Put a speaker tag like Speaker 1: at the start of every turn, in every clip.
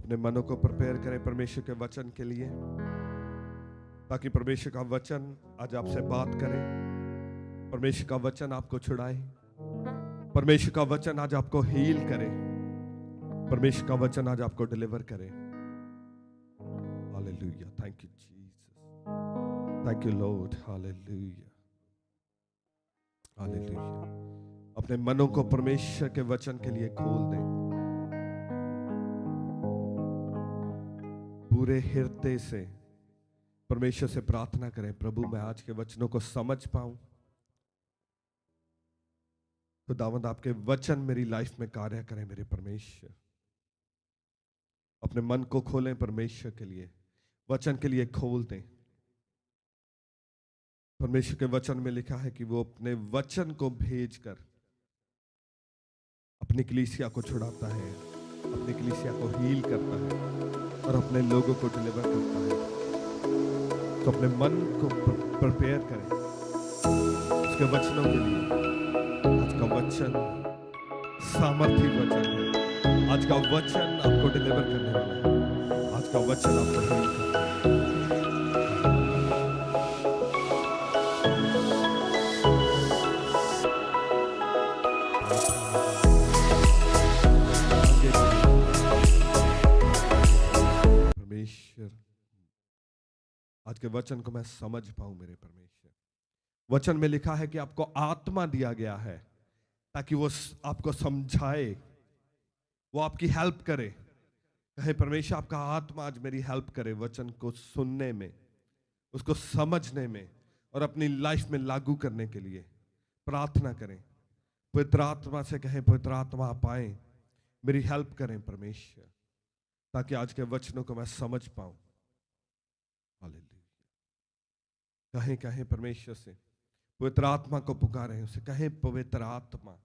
Speaker 1: अपने मनों को प्रिपेयर करें परमेश्वर के वचन के लिए, ताकि परमेश्वर का वचन आज आपसे बात करे, परमेश्वर का वचन आपको छुड़ाए, परमेश्वर का वचन आज आपको हील करे, परमेश्वर का वचन आज आपको डिलीवर करे। Hallelujah, thank you Jesus, thank you Lord, hallelujah, hallelujah. अपने मनों को परमेश्वर के वचन के लिए खोल दें, पूरे हृदय से परमेश्वर से प्रार्थना करें, प्रभु मैं आज के वचनों को समझ पाऊं, खुदावंद आपके वचन मेरी लाइफ में कार्य करें मेरे परमेश्वर। अपने मन को खोलें परमेश्वर के लिए, वचन के लिए खोल दें। परमेश्वर के वचन में लिखा है कि वो अपने वचन को भेजकर अपनी कलीसिया को छुड़ाता है, अपनी कलीसिया को हील करता है और अपने लोगों को डिलीवर करता है। तो अपने मन को प्रिपेयर करें उसके वचनों के लिए। आज का वचन सामर्थी वचन है, आज का वचन आपको डिलीवर करने वाला है, आज का वचन आपको हील करने वाला है। परमेश्वर आज के वचन को मैं समझ पाऊं मेरे परमेश्वर। वचन में लिखा है कि आपको आत्मा दिया गया है ताकि वो आपको समझाए, वो आपकी हेल्प करे। कहे परमेश्वर आपका आत्मा आज मेरी हेल्प करे वचन को सुनने में, उसको समझने में और अपनी लाइफ में लागू करने के लिए। प्रार्थना करें, पवित्र आत्मा से कहें पवित्र आत्मा आप आए, मेरी हेल्प करें परमेश्वर, ताकि आज के वचनों को मैं समझ पाऊं। हालेलुया। कहें कहें परमेश्वर से, पवित्र आत्मा को पुकारें, उसे कहें पवित्र आत्मा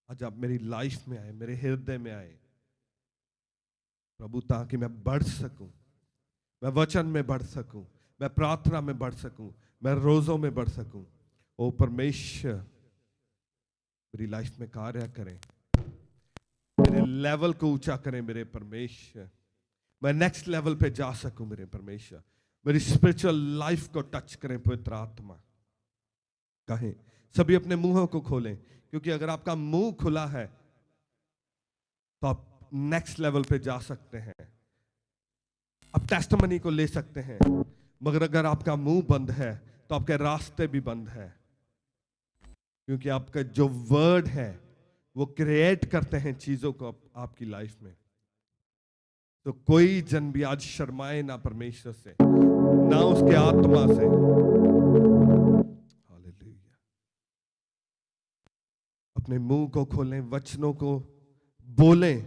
Speaker 1: आज आप मेरी लाइफ में आए, मेरे हृदय में आए प्रभु, ताकि मैं बढ़ सकूं, मैं वचन में बढ़ सकूं, मैं प्रार्थना में बढ़ सकूं, मैं रोजों में बढ़ सकूं। ओ परमेश्वर मेरी लाइफ में कार्य करें, मेरे लेवल को ऊंचा करें मेरे परमेश्वर, मैं नेक्स्ट लेवल पे जा सकूं मेरे परमेश्वर। मेरी स्पिरिचुअल लाइफ को टच करें पवित्र आत्मा। कहें, सभी अपने मुंहों को खोलें, क्योंकि अगर आपका मुंह खुला है तो आप नेक्स्ट लेवल पे जा सकते हैं, आप टेस्टिमनी को ले सकते हैं। मगर अगर आपका मुंह बंद है तो आपके रास्ते भी बंद है, क्योंकि आपका जो वर्ड है वो क्रिएट करते हैं चीजों को आपकी लाइफ में। तो कोई जन भी आज शर्माए ना परमेश्वर से, ना उसके आत्मा से। हालेलुया। अपने मुंह को खोलें, वचनों को बोलें,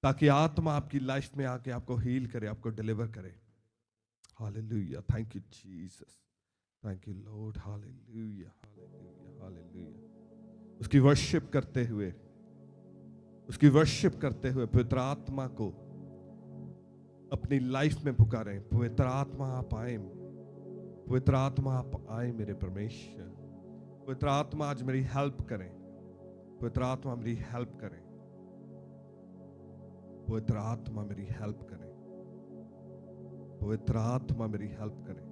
Speaker 1: ताकि आत्मा आपकी लाइफ में आके आपको हील करे, आपको डिलीवर करे। Hallelujah, thank you Jesus, thank you Lord, hallelujah, hallelujah, hallelujah. उसकी वर्शिप करते हुए, उसकी वर्शिप करते हुए पवित्र आत्मा को अपनी लाइफ में पुकारें। पवित्र आत्मा आप आए, पवित्र आत्मा आप आए मेरे परमेश्वर। पवित्र आत्मा आज मेरी हेल्प करें, पवित्र आत्मा मेरी हेल्प करें, पवित्र आत्मा मेरी हेल्प करें, पवित्र आत्मा मेरी हेल्प करें।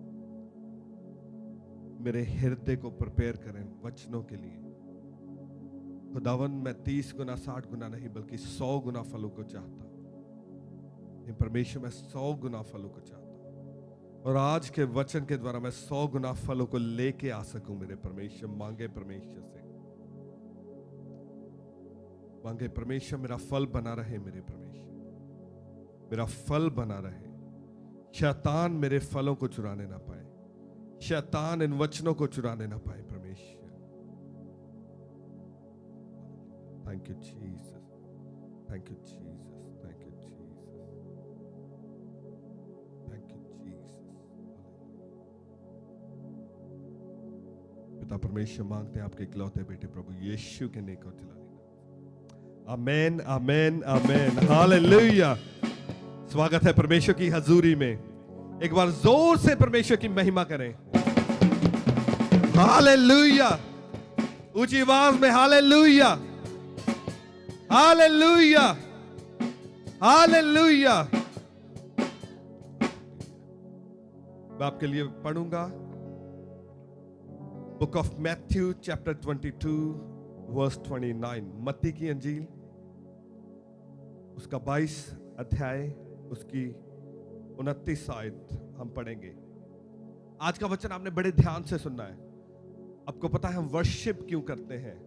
Speaker 1: मेरे हृदय को प्रिपेयर करें वचनों के लिए। खुदावन मैं 30 गुना 60 गुना नहीं बल्कि 100 गुना फलों को चाहता हूं। परमेश्वर मैं 100 गुना फलों को चाहता हूं, और आज के वचन के द्वारा मैं 100 गुना फलों को लेके आ सकूं मेरे परमेश्वर। मांगे परमेश्वर से, मांगे परमेश्वर मेरा फल बना रहे मेरे परमेश्वर, मेरा फल बना रहे। शैतान मेरे फलों को चुराने ना पाए, शैतान इन वचनों को चुराने ना पाए परमेश्वर। Thank you, Jesus. Thank you, Jesus. Thank you, Jesus. Thank you, Jesus. पिता परमेश्वर मांगते हैं आपके इकलौते बेटे प्रभु यीशु के नेक और जलाली नाम। आमेन, आमेन, आमेन, हालेलुया। स्वागत है परमेश्वर की हजूरी में। एक बार जोर से परमेश्वर की महिमा करें। हालेलुया, ऊंची आवाज में हालेलुया, हालेलुया, हालेलुया। मैं आपके लिए पढ़ूंगा book of Matthew chapter 22 verse 29, मत्ती की अंजील उसका 22 अध्याय उसकी 29 आयत हम पढ़ेंगे। आज का वचन आपने बड़े ध्यान से सुनना है। आपको पता है हम वर्शिप क्यों करते हैं?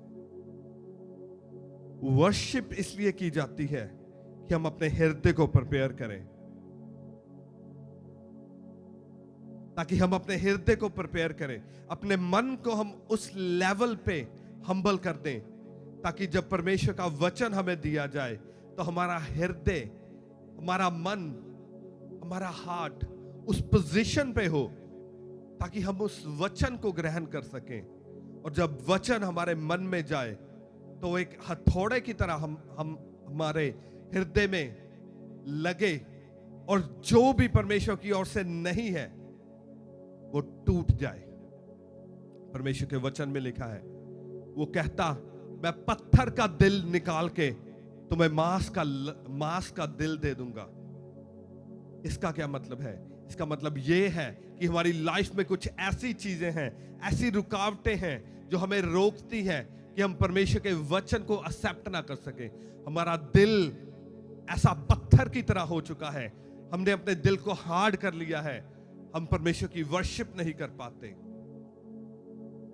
Speaker 1: वर्शिप इसलिए की जाती है कि हम अपने हृदय को प्रिपेयर करें, ताकि हम अपने हृदय को प्रिपेयर करें, अपने मन को हम उस लेवल पे हम्बल कर दें, ताकि जब परमेश्वर का वचन हमें दिया जाए तो हमारा हृदय, हमारा मन, हमारा हार्ट उस पोजीशन पे हो, ताकि हम उस वचन को ग्रहण कर सकें। और जब वचन हमारे मन में जाए तो एक हथौड़े की तरह हम हमारे हृदय में लगे, और जो भी परमेश्वर की ओर से नहीं है वो टूट जाए। परमेश्वर के वचन में लिखा है, वो कहता मैं पत्थर का दिल निकाल के तुम्हें मांस का दिल दे दूंगा। इसका क्या मतलब है? इसका मतलब यह है कि हमारी लाइफ में कुछ ऐसी चीजें हैं, ऐसी रुकावटें हैं जो हमें रोकती हैं कि हम परमेश्वर के वचन को एक्सेप्ट ना कर सके। हमारा दिल ऐसा पत्थर की तरह हो चुका है, हमने अपने दिल को हार्ड कर लिया है, हम परमेश्वर की वर्शिप नहीं कर पाते,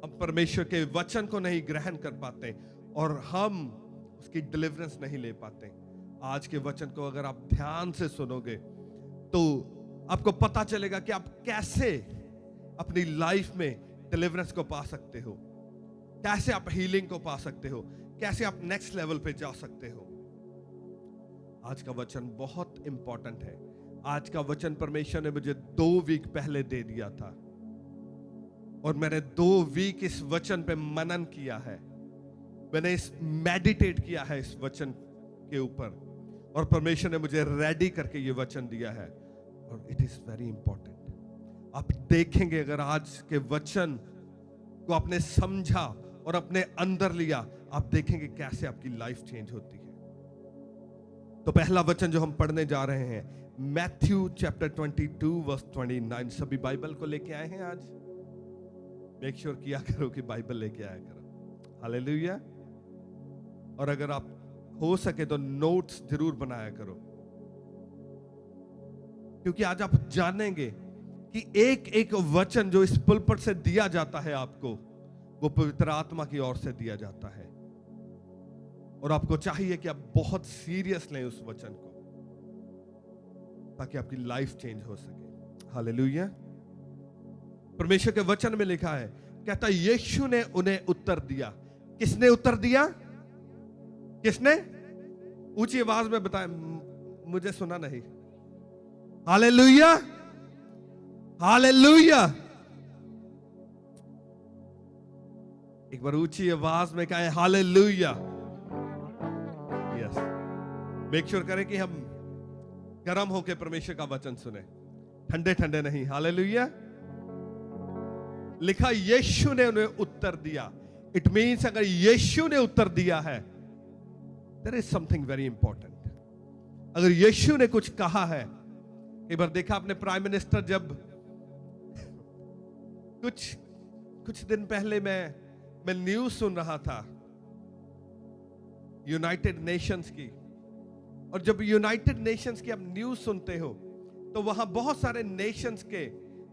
Speaker 1: हम परमेश्वर के वचन को नहीं ग्रहण कर पाते, और हम उसकी डिलीवरेंस नहीं ले पाते। आज के वचन को अगर आप ध्यान से सुनोगे तो आपको पता चलेगा कि आप कैसे अपनी लाइफ में डिलीवरेंस को पा सकते हो, कैसे आप हीलिंग को पा सकते हो, कैसे आप नेक्स्ट लेवल पे जा सकते हो। आज का वचन बहुत इंपॉर्टेंट है। आज का वचन परमेश्वर ने मुझे 2 वीक पहले दे दिया था, और मैंने 2 वीक इस वचन पे मनन किया है, मैंने इस मेडिटेट किया है इस वचन के ऊपर, और परमेश्वर ने मुझे रेडी करके ये वचन दिया है, और इट इज वेरी इंपॉर्टेंट। आप देखेंगे अगर आज के वचन को आपने समझा और अपने अंदर लिया, आप देखेंगे कैसे आपकी लाइफ चेंज होती है। तो पहला वचन जो हम पढ़ने जा रहे हैं, मैथ्यू चैप्टर 22 वर्स 29। सभी बाइबल को लेके आए हैं आज? मेक श्योर किया करो कि बाइबल लेके आया करो। हालेलुया। और अगर आप हो सके तो नोट्स जरूर बनाया करो, क्योंकि आज आप जानेंगे कि एक एक वचन जो इस पुलपट से दिया जाता है आपको, वो पवित्र आत्मा की ओर से दिया जाता है, और आपको चाहिए कि आप बहुत सीरियस लें उस वचन को, ताकि आपकी लाइफ चेंज हो सके। हालेलुया। परमेश्वर के वचन में लिखा है, कहता यीशु ने उन्हें उत्तर दिया। किसने उत्तर दिया? किसने? ऊंची आवाज में बताएं, मुझे सुना नहीं। Hallelujah, hallelujah. एक बार ऊंची आवाज में कहें हालेलुया। यस, मेक श्योर करें कि हम गर्म होकर परमेश्वर का वचन सुने, ठंडे ठंडे नहीं। हालेलुया। लिखा यीशु ने उन्हें उत्तर दिया। इट मीन्स अगर यीशु ने उत्तर दिया है, there is something very important. अगर यीशु ने कुछ कहा है, एक बार देखा आपने प्राइम मिनिस्टर, जब कुछ दिन पहले मैं न्यूज सुन रहा था यूनाइटेड नेशंस की, और जब यूनाइटेड नेशंस की आप न्यूज सुनते हो तो वहां बहुत सारे नेशंस के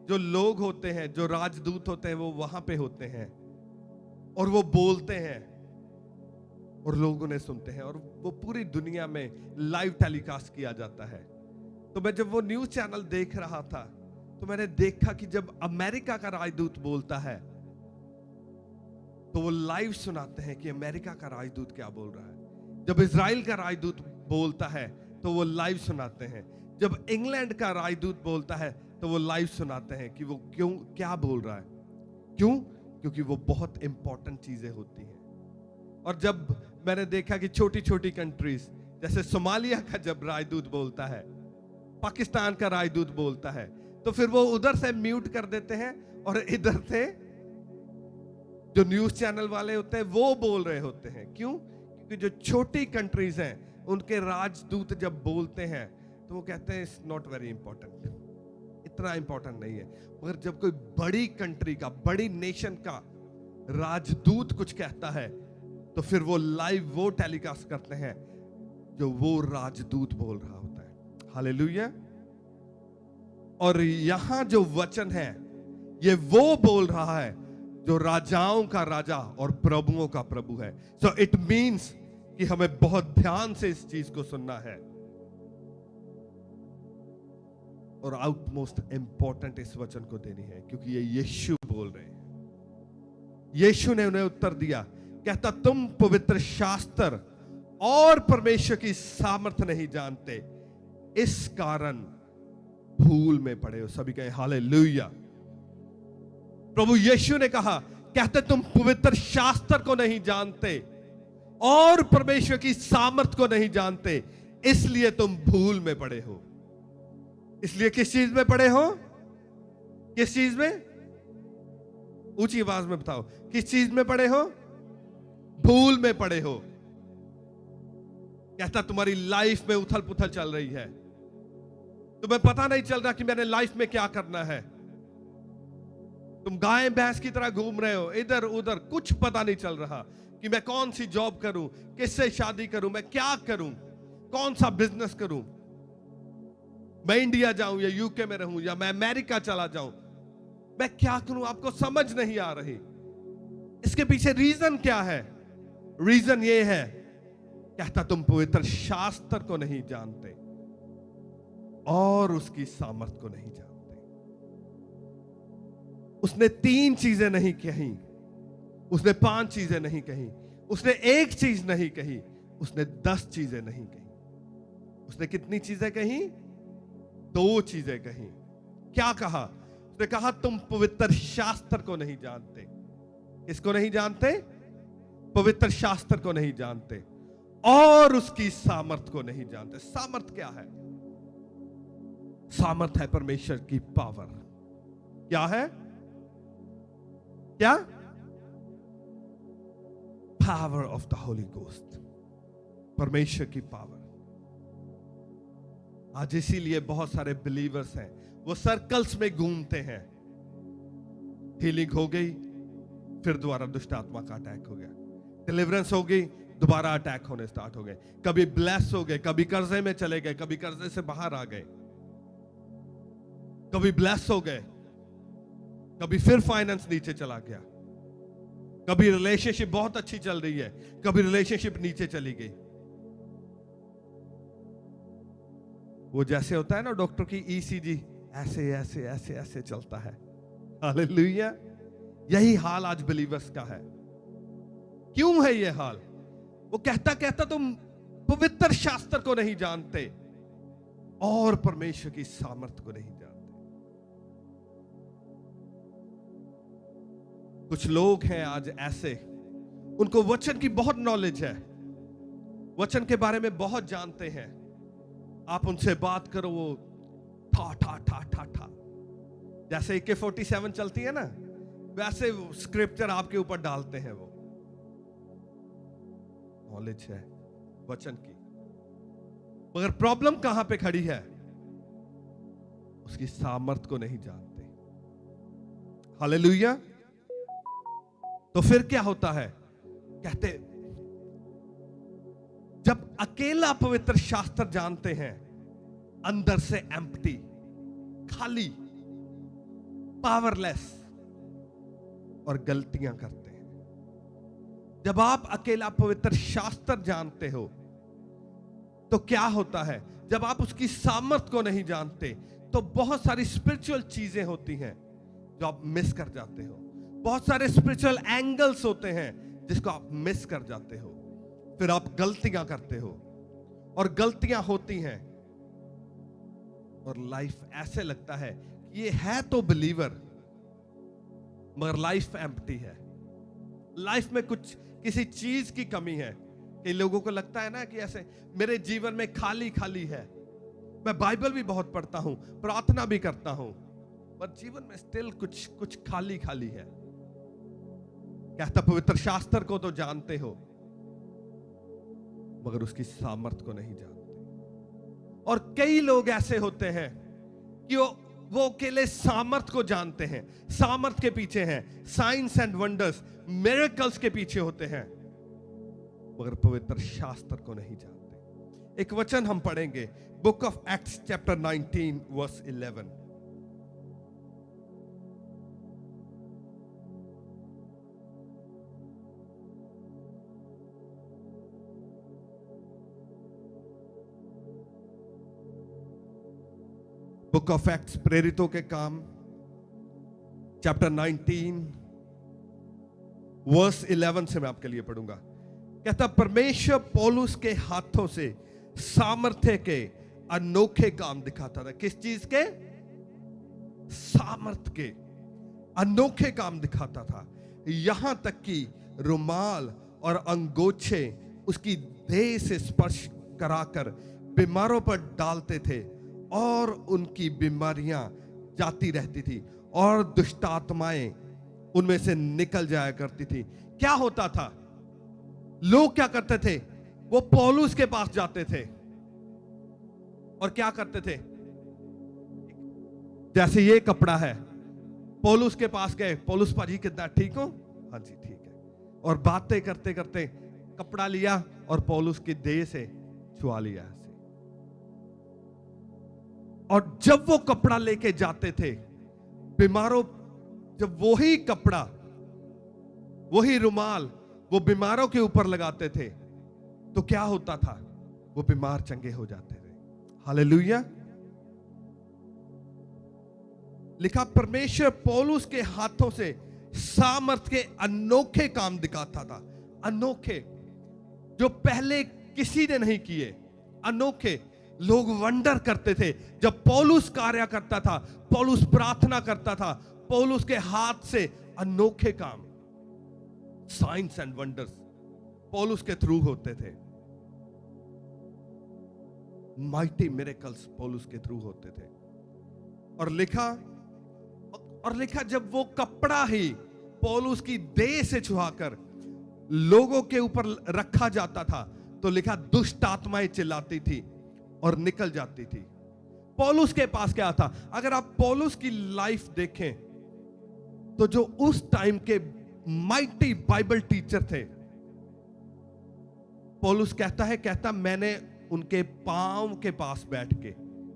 Speaker 1: जो लोग होते हैं, जो राजदूत होते हैं, वो वहां पे होते हैं, और वो बोलते हैं और लोग उन्हें सुनते हैं, और वो पूरी दुनिया में लाइव टेलीकास्ट किया जाता है। तो मैं जब वो न्यूज चैनल देख रहा था तो मैंने देखा कि जब अमेरिका का राजदूत बोलता है तो वो लाइव सुनाते हैं कि अमेरिका का राजदूत क्या बोल रहा है। जब इजराइल का राजदूत बोलता है तो वो लाइव सुनाते हैं। जब इंग्लैंड का राजदूत बोलता है तो वो लाइव सुनाते हैं कि वो क्या बोल रहा है। क्यों? क्योंकि वो बहुत इंपॉर्टेंट चीजें होती हैं। और जब मैंने देखा कि छोटी छोटी कंट्रीज जैसे सोमालिया का जब राजदूत बोलता है, पाकिस्तान का राजदूत बोलता है, तो फिर वो उधर से म्यूट कर देते हैं और इधर से जो न्यूज चैनल वाले होते हैं वो बोल रहे होते हैं। क्यों? क्योंकि जो छोटी कंट्रीज हैं उनके राजदूत जब बोलते हैं तो वो कहते हैं इट्स नॉट वेरी इंपॉर्टेंट, इतना इंपॉर्टेंट नहीं है। मगर जब कोई बड़ी कंट्री का, बड़ी नेशन का राजदूत कुछ कहता है तो फिर वो लाइव वो टेलीकास्ट करते हैं जो वो राजदूत बोल रहा होता है। हालेलुया। और यहां जो वचन है ये वो बोल रहा है जो राजाओं का राजा और प्रभुओं का प्रभु है। सो इट मीन्स कि हमें बहुत ध्यान से इस चीज को सुनना है और आउटमोस्ट इंपॉर्टेंट इस वचन को देनी है, क्योंकि ये यीशु बोल रहे हैं। यीशु ने उन्हें उत्तर दिया, कहता तुम पवित्र शास्त्र और परमेश्वर की सामर्थ्य नहीं जानते, इस कारण भूल में पड़े हो। सभी कहे हालेलुया। प्रभु यीशु ने कहा, कहते तुम पवित्र शास्त्र को नहीं जानते और परमेश्वर की सामर्थ्य को नहीं जानते, इसलिए तुम भूल में पड़े हो। इसलिए किस चीज में पड़े हो? किस चीज में? ऊंची आवाज में बताओ, किस चीज में पड़े हो? भूल में पड़े हो। कहता तुम्हारी लाइफ में उथल पुथल चल रही है, तुम्हें पता नहीं चल रहा कि मैंने लाइफ में क्या करना है। तुम गाय भैंस की तरह घूम रहे हो इधर उधर, कुछ पता नहीं चल रहा कि मैं कौन सी जॉब करूं, किससे शादी करूं, मैं क्या करूं, कौन सा बिजनेस करूं, मैं इंडिया जाऊं या यूके में रहूं या मैं अमेरिका चला जाऊं, मैं क्या करूं, आपको समझ नहीं आ रही। इसके पीछे रीजन क्या है? रीजन ये है, कहता तुम पवित्र शास्त्र को नहीं जानते और उसकी सामर्थ को नहीं जानते। उसने 3 चीजें नहीं कही, उसने 5 चीजें नहीं कही, उसने 1 चीज नहीं कही, उसने 10 चीजें नहीं कही। उसने कितनी चीजें कही? 2 चीजें कही। क्या कहा? उसने कहा तुम पवित्र शास्त्र को नहीं जानते। इसको नहीं जानते? पवित्र शास्त्र को नहीं जानते और उसकी सामर्थ को नहीं जानते। सामर्थ क्या है? सामर्थ है परमेश्वर की पावर। क्या है? क्या? Power of the Holi ghost, परमेश्वर की पावर। आज इसीलिए बहुत सारे बिलीवर्स हैं, वो सर्कल्स में घूमते हैं। हीलिंग हो गई, फिर दोबारा दुष्ट आत्मा का अटैक हो गया। डिलीवरेंस हो गई, दोबारा अटैक होने स्टार्ट हो गए। कभी ब्लेस हो गए, कभी कर्जे में चले गए, कभी कर्जे से बाहर आ गए, कभी ब्लेस हो गए, कभी फिर फाइनेंस नीचे चला गया, कभी रिलेशनशिप बहुत अच्छी चल रही है, कभी रिलेशनशिप नीचे चली गई। वो जैसे होता है ना डॉक्टर की ईसीजी, ऐसे ऐसे ऐसे ऐसे चलता है। हालेलुया। यही हाल आज बिलीवर्स का है। क्यों है ये हाल? वो कहता कहता तुम पवित्र शास्त्र को नहीं जानते और परमेश्वर की सामर्थ्य को नहीं जानते। कुछ लोग हैं आज ऐसे, उनको वचन की बहुत नॉलेज है, वचन के बारे में बहुत जानते हैं। आप उनसे बात करो, वो ठा ठा ठा ठा ठा, जैसे AK-47 चलती है ना, वैसे स्क्रिप्चर आपके ऊपर डालते हैं। वो नॉलेज है वचन की, मगर प्रॉब्लम कहां पे खड़ी है? उसकी सामर्थ को नहीं जानते। हालेलुया। तो फिर क्या होता है? कहते जब अकेला पवित्र शास्त्र जानते हैं, अंदर से एम्प्टी, खाली, पावरलेस और गलतियां करते हैं। जब आप अकेला पवित्र शास्त्र जानते हो तो क्या होता है? जब आप उसकी सामर्थ को नहीं जानते तो बहुत सारी स्पिरिचुअल चीजें होती हैं जो आप मिस कर जाते हो। बहुत सारे स्पिरिचुअल एंगल्स होते हैं जिसको आप मिस कर जाते हो। फिर आप गलतियां करते हो और गलतियां होती हैं और लाइफ ऐसे लगता है कि ये है तो बिलीवर, मगर लाइफ एम्प्टी है। लाइफ में कुछ किसी चीज की कमी है। कई लोगों को लगता है ना कि ऐसे मेरे जीवन में खाली खाली है। मैं बाइबल भी बहुत पढ़ता हूं, प्रार्थना भी करता हूं, पर जीवन में स्टिल कुछ कुछ खाली खाली है। कहता पवित्र शास्त्र को तो जानते हो, मगर उसकी सामर्थ को नहीं जानते। और कई लोग ऐसे होते हैं कि वो अकेले सामर्थ को जानते हैं, सामर्थ के पीछे हैं, साइंस एंड वंडर्स, मिरेकल्स के पीछे होते हैं, मगर पवित्र शास्त्र को नहीं जानते। एक वचन हम पढ़ेंगे, book of Acts chapter 19 verse 11। Book of Acts, प्रेरितों के काम, चैप्टर 19 वर्स 11 से मैं आपके लिए पढ़ूंगा। कहता, परमेश्वर पौलुस के हाथों से सामर्थ्य के अनोखे काम दिखाता था। किस चीज के? सामर्थ के अनोखे काम दिखाता था। यहां तक कि रुमाल और अंगोछे उसकी देह से स्पर्श कराकर बीमारों पर डालते थे और उनकी बीमारियां जाती रहती थी और दुष्ट आत्माएं उनमें से निकल जाया करती थी। क्या होता था? लोग क्या करते थे? वो पौलुस के पास जाते थे और क्या करते थे? जैसे ये कपड़ा है, पौलुस के पास गए, पौलुस पाजी कितना ठीक हो? हाँ जी ठीक है। और बातें करते करते कपड़ा लिया और पौलुस की देह से छुआ लिया ऐसे। और जब वो कपड़ा लेके जाते थे बीमारों, जब वही कपड़ा, वही रुमाल वो बीमारों के ऊपर लगाते थे तो क्या होता था? वो बीमार चंगे हो जाते थे। हालेलुया। लिखा, परमेश्वर पौलुस के हाथों से सामर्थ के अनोखे काम दिखाता था। अनोखे, जो पहले किसी ने नहीं किए। अनोखे, लोग वंडर करते थे जब पौलुस कार्य करता था, पौलुस प्रार्थना करता था, पौलुस के हाथ से अनोखे काम, साइंस एंड वंडर्स पौलुस के थ्रू होते थे। माइटी मिरेकल्स पौलुस के थ्रू होते थे। और लिखा जब वो कपड़ा ही पौलुस की देह से छुआकर लोगों के ऊपर रखा जाता था तो लिखा दुष्ट आत्माएं चिल्लाती थी और निकल जाती थी। पौलुस के पास क्या था? अगर आप पौलुस की लाइफ देखें तो जो उस टाइम के माइटी बाइबल टीचर थे, पौलुस कहता मैंने उनके पांव के पास बैठ के,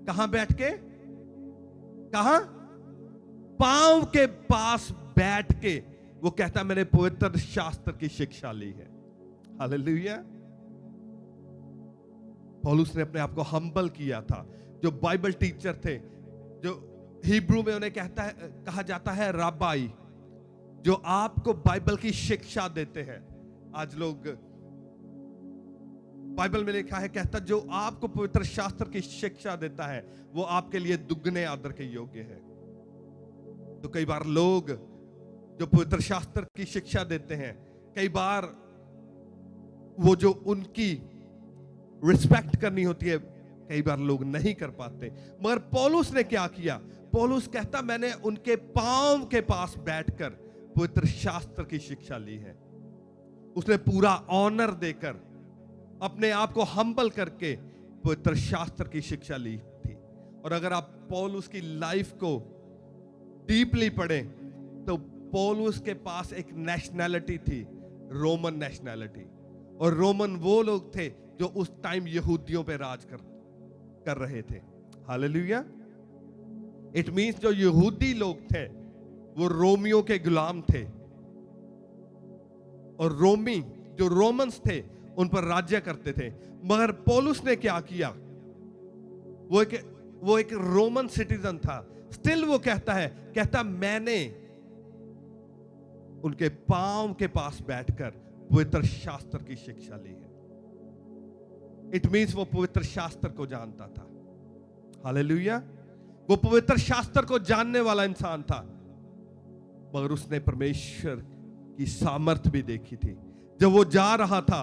Speaker 1: कहां बैठ के? कहां? पांव के पास बैठ के वो कहता मैंने पवित्र शास्त्र की शिक्षा ली है। हालेलुया। पौलुस ने अपने आप को हम्बल किया था। जो बाइबल टीचर थे, जो हिब्रू में उन्हें कहा जाता है राबाई, जो आपको बाइबल की शिक्षा देते हैं। आज लोग बाइबल में लिखा है, कहता जो आपको पवित्र शास्त्र की शिक्षा देता है वो आपके लिए दुगने आदर के योग्य है। तो कई बार लोग जो पवित्र शास्त्र की शिक्षा देते हैं, कई बार वो जो उनकी रिस्पेक्ट करनी होती है कई बार लोग नहीं कर पाते। मगर पौलुस ने क्या किया? पौलुस कहता मैंने उनके पांव के पास बैठकर पवित्र शास्त्र की शिक्षा ली है। उसने पूरा ऑनर देकर, अपने आप को हम्बल करके पवित्र शास्त्र की शिक्षा ली थी। और अगर आप पौलुस की लाइफ को डीपली पढ़ें तो पौलुस के पास एक नेशनैलिटी थी, रोमन नेशनैलिटी। और रोमन वो लोग थे जो उस टाइम यहूदियों पे राज कर रहे थे। हालेलुया। इट मींस जो यहूदी लोग थे वो रोमियों के गुलाम थे और रोमी जो रोमन्स थे उन पर राज्य करते थे। मगर पौलुस ने क्या किया? वो एक रोमन सिटीजन था। स्टिल वो कहता मैंने उनके पांव के पास बैठकर पवित्र शास्त्र की शिक्षा ली है। इट मींस वो पवित्र शास्त्र को जानता था। हालेलुया। वो पवित्र शास्त्र को जानने वाला इंसान था। मगर उसने परमेश्वर की सामर्थ भी देखी थी। जब वो जा रहा था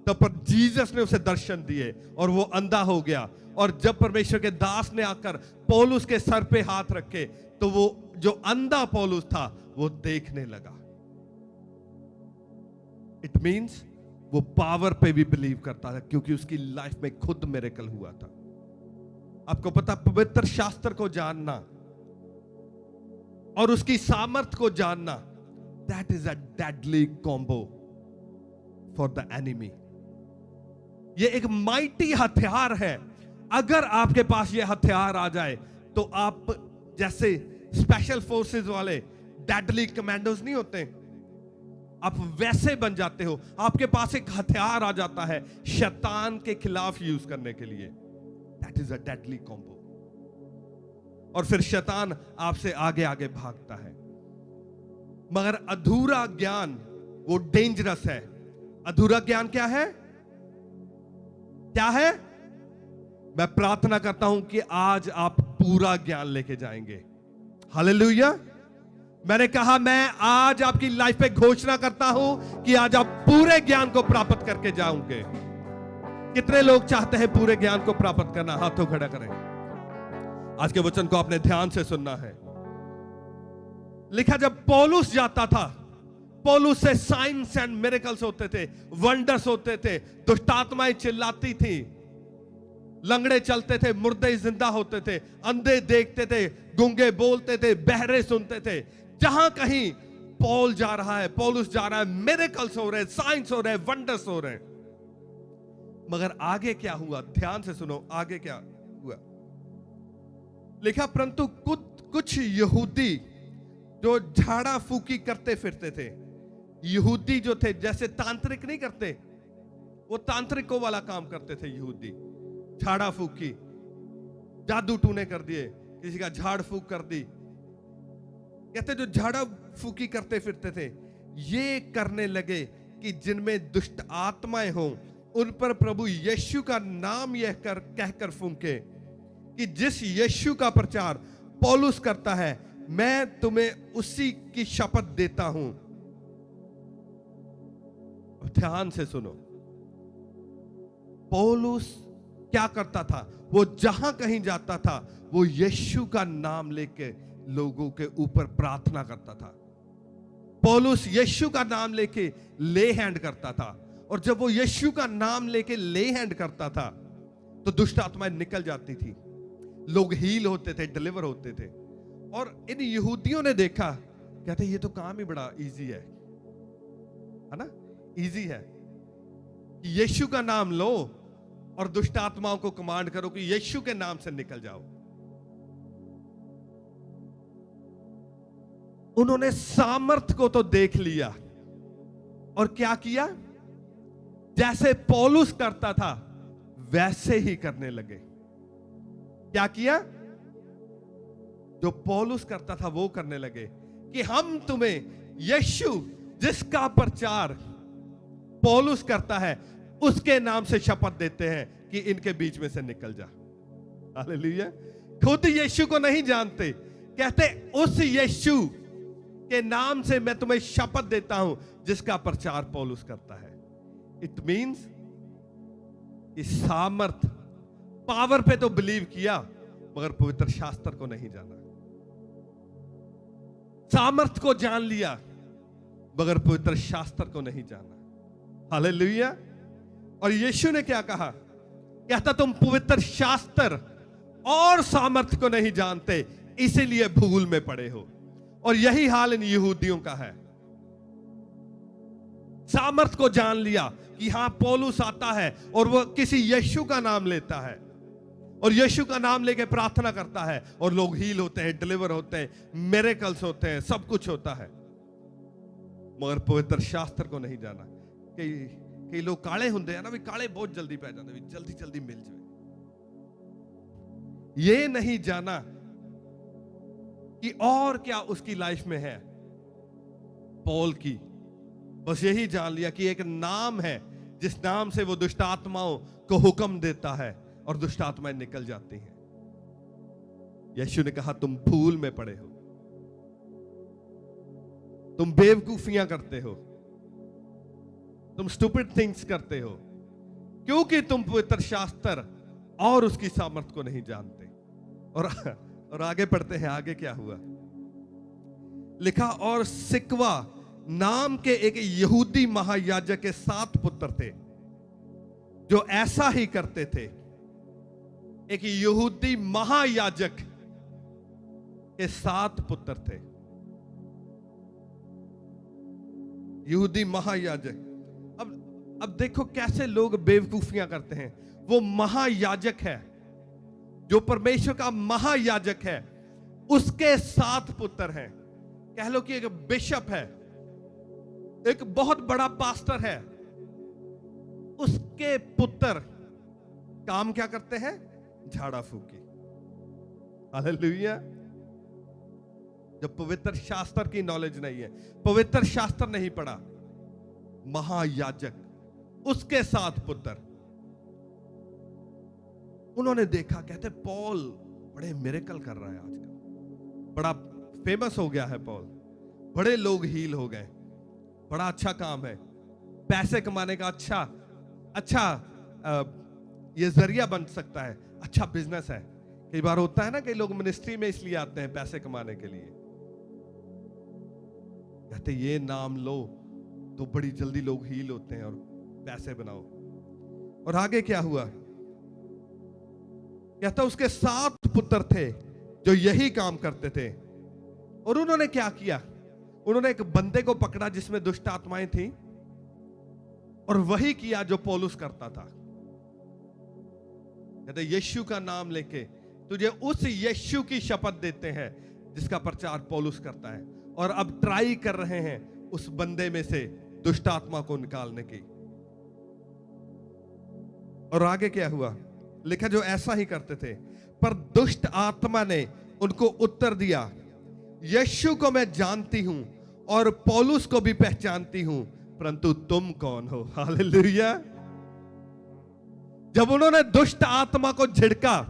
Speaker 1: तब पर जीसस ने उसे दर्शन दिए और वो अंधा हो गया। और जब परमेश्वर के दास ने आकर पौलुस के सर पे हाथ रखे तो वो जो अंधा पौलुस था वो देखने लगा। इट मींस वो पावर पे भी बिलीव करता था, क्योंकि उसकी लाइफ में खुद मिरेकल हुआ था। आपको पता, पवित्र शास्त्र को जानना और उसकी सामर्थ को जानना, that is a deadly combo for the enemy. ये एक माइटी हथियार है। अगर आपके पास ये हथियार आ जाए तो आप जैसे स्पेशल फोर्सेस वाले डेडली कमांडोज नहीं होते, आप वैसे बन जाते हो। आपके पास एक हथियार आ जाता है शैतान के खिलाफ यूज करने के लिए। That is a deadly combo. और फिर शैतान आपसे आगे आगे भागता है। मगर अधूरा ज्ञान वो डेंजरस है। अधूरा ज्ञान क्या है? क्या है? मैं प्रार्थना करता हूं कि आज आप पूरा ज्ञान लेके जाएंगे। हालेलुया। मैंने कहा, मैं आज आपकी लाइफ पे घोषणा करता हूं कि आज आप पूरे ज्ञान को प्राप्त करके जाओगे। कितने लोग चाहते हैं पूरे ज्ञान को प्राप्त करना? हाथों खड़ा करें। आज के वचन को आपने ध्यान से सुनना है। लिखा, जब पौलुस जाता था, पौलुस से साइंस एंड मिरेकल्स होते थे, वंडर्स होते थे, दुष्ट आत्माएं चिल्लाती थी, लंगड़े चलते थे, मुर्दे जिंदा होते थे, अंधे देखते थे, गूंगे बोलते थे, बहरे सुनते थे। जहां कहीं पौल जा रहा है, पौलुस जा रहा है, मिरेकल्स हो रहे हैं, साइंस हो रहे हैं, वंडर्स हो रहे हैं। मगर आगे क्या हुआ? ध्यान से सुनो, आगे क्या हुआ। लिखा, परंतु कुछ यहूदी जो झाड़ा फूकी करते फिरते थे, यहूदी जो थे, जैसे तांत्रिक नहीं करते, वो तांत्रिकों वाला काम करते थे यहूदी। झाड़ा फूकी, जादू टूने कर दिए, किसी का झाड़ फूक कर दी। कहते जो झाड़ा फूकी करते फिरते थे, ये करने लगे कि जिनमें दुष्ट आत्माएं हों उन पर प्रभु यीशु का नाम यह कहकर फूंके कि जिस यीशु का प्रचार पौलुस करता है, मैं तुम्हें उसी की शपथ देता हूं। ध्यान से सुनो, पौलुस क्या करता था? वो जहां कहीं जाता था, वो यीशु का नाम लेके लोगों के ऊपर प्रार्थना करता था। पौलुस यीशु का नाम लेके ले हैंड करता था, और जब वो यीशु का नाम लेके ले हैंड करता था तो दुष्ट आत्माएं निकल जाती थी, लोग हील होते थे, डिलीवर होते थे। और इन यहूदियों ने देखा, कहते ये तो काम ही बड़ा इजी है ना? इजी है कि यीशु का नाम लो और दुष्ट आत्माओं को कमांड करो कि यीशु के नाम से निकल जाओ। उन्होंने सामर्थ को तो देख लिया और क्या किया? जैसे पौलुस करता था वैसे ही करने लगे। क्या किया? जो पौलुस करता था वो करने लगे कि हम तुम्हें यीशु जिसका प्रचार पौलुस करता है उसके नाम से शपथ देते हैं कि इनके बीच में से निकल जा। हालेलुया। खुद यीशु को नहीं जानते, कहते उस यीशु के नाम से मैं तुम्हें शपथ देता हूं जिसका प्रचार पौलुस करता है। इट मींस कि सामर्थ, पावर पे तो बिलीव किया मगर पवित्र शास्त्र को नहीं जाना। सामर्थ को जान लिया मगर पवित्र शास्त्र को नहीं जाना। हालेलुया। और यीशु ने क्या कहा? कहता तुम पवित्र शास्त्र और सामर्थ को नहीं जानते, इसीलिए भूल में पड़े हो। और यही हाल इन यहूदियों का है। सामर्थ को जान लिया कि हां पौलुस आता है और वो किसी यीशु का नाम लेता है और यीशु का नाम लेके प्रार्थना करता है और लोग हील होते हैं, डिलीवर होते हैं, मिरेकल्स होते हैं, सब कुछ होता है, मगर पवित्र शास्त्र को नहीं जाना। कई लोग काले होंगे हैं ना, भी काले बहुत जल्दी पै जाते, भी जल्दी जल्दी मिल जाए। ये नहीं जाना कि और क्या उसकी लाइफ में है पौल की, बस यही जान लिया कि एक नाम है जिस नाम से वो दुष्ट आत्माओं को हुक्म देता है और दुष्ट आत्माएं निकल जाती हैं। यीशु ने कहा तुम भूल में पड़े हो, तुम बेवकूफियां करते हो, तुम स्टूपिड थिंग्स करते हो, क्योंकि तुम पवित्र शास्त्र और उसकी सामर्थ को नहीं जानते। और आगे पढ़ते हैं, आगे क्या हुआ? लिखा और सिकवा नाम के एक यहूदी महायाजक के 7 पुत्र थे जो ऐसा ही करते थे। एक यहूदी महायाजक के 7 पुत्र थे। यहूदी महायाजक। अब देखो कैसे लोग बेवकूफियां करते हैं। वो महायाजक है, जो परमेश्वर का महायाजक है, उसके 7 पुत्र हैं। कह लो कि एक बिशप है, एक बहुत बड़ा पास्टर है, उसके पुत्र काम क्या करते हैं? झाड़ा फूकी। हालेलुया। जब पवित्र शास्त्र की नॉलेज नहीं है, पवित्र शास्त्र नहीं पढ़ा, महायाजक, उसके 7 पुत्र, उन्होंने देखा, कहते पॉल बड़े मिरेकल कर रहा है आजकल, बड़ा फेमस हो गया है पॉल, बड़े लोग हील हो गए, बड़ा अच्छा काम है, पैसे कमाने का अच्छा ये जरिया बन सकता है, अच्छा बिजनेस है। कई बार होता है ना, कई लोग मिनिस्ट्री में इसलिए आते हैं पैसे कमाने के लिए, कहते ये नाम लो तो बड़ी जल्दी लोग हील होते हैं और पैसे बनाओ। और आगे क्या हुआ? कहता उसके 7 पुत्र थे जो यही काम करते थे। और उन्होंने क्या किया? उन्होंने एक बंदे को पकड़ा जिसमें दुष्ट आत्माएं थी, और वही किया जो पौलुस करता था। कहते यीशु का नाम लेके तुझे उस यीशु की शपथ देते हैं जिसका प्रचार पौलुस करता है, और अब ट्राई कर रहे हैं उस बंदे में से दुष्ट आत्मा को निकालने की। और आगे क्या हुआ? लिखा जो ऐसा ही करते थे। पर दुष्ट आत्मा ने उनको उत्तर दिया, यीशु को मैं जानती हूं और पौलुस को भी पहचानती हूं, परंतु तुम कौन हो? हालेलुया। जब उन्होंने दुष्ट आत्मा को झिड़का,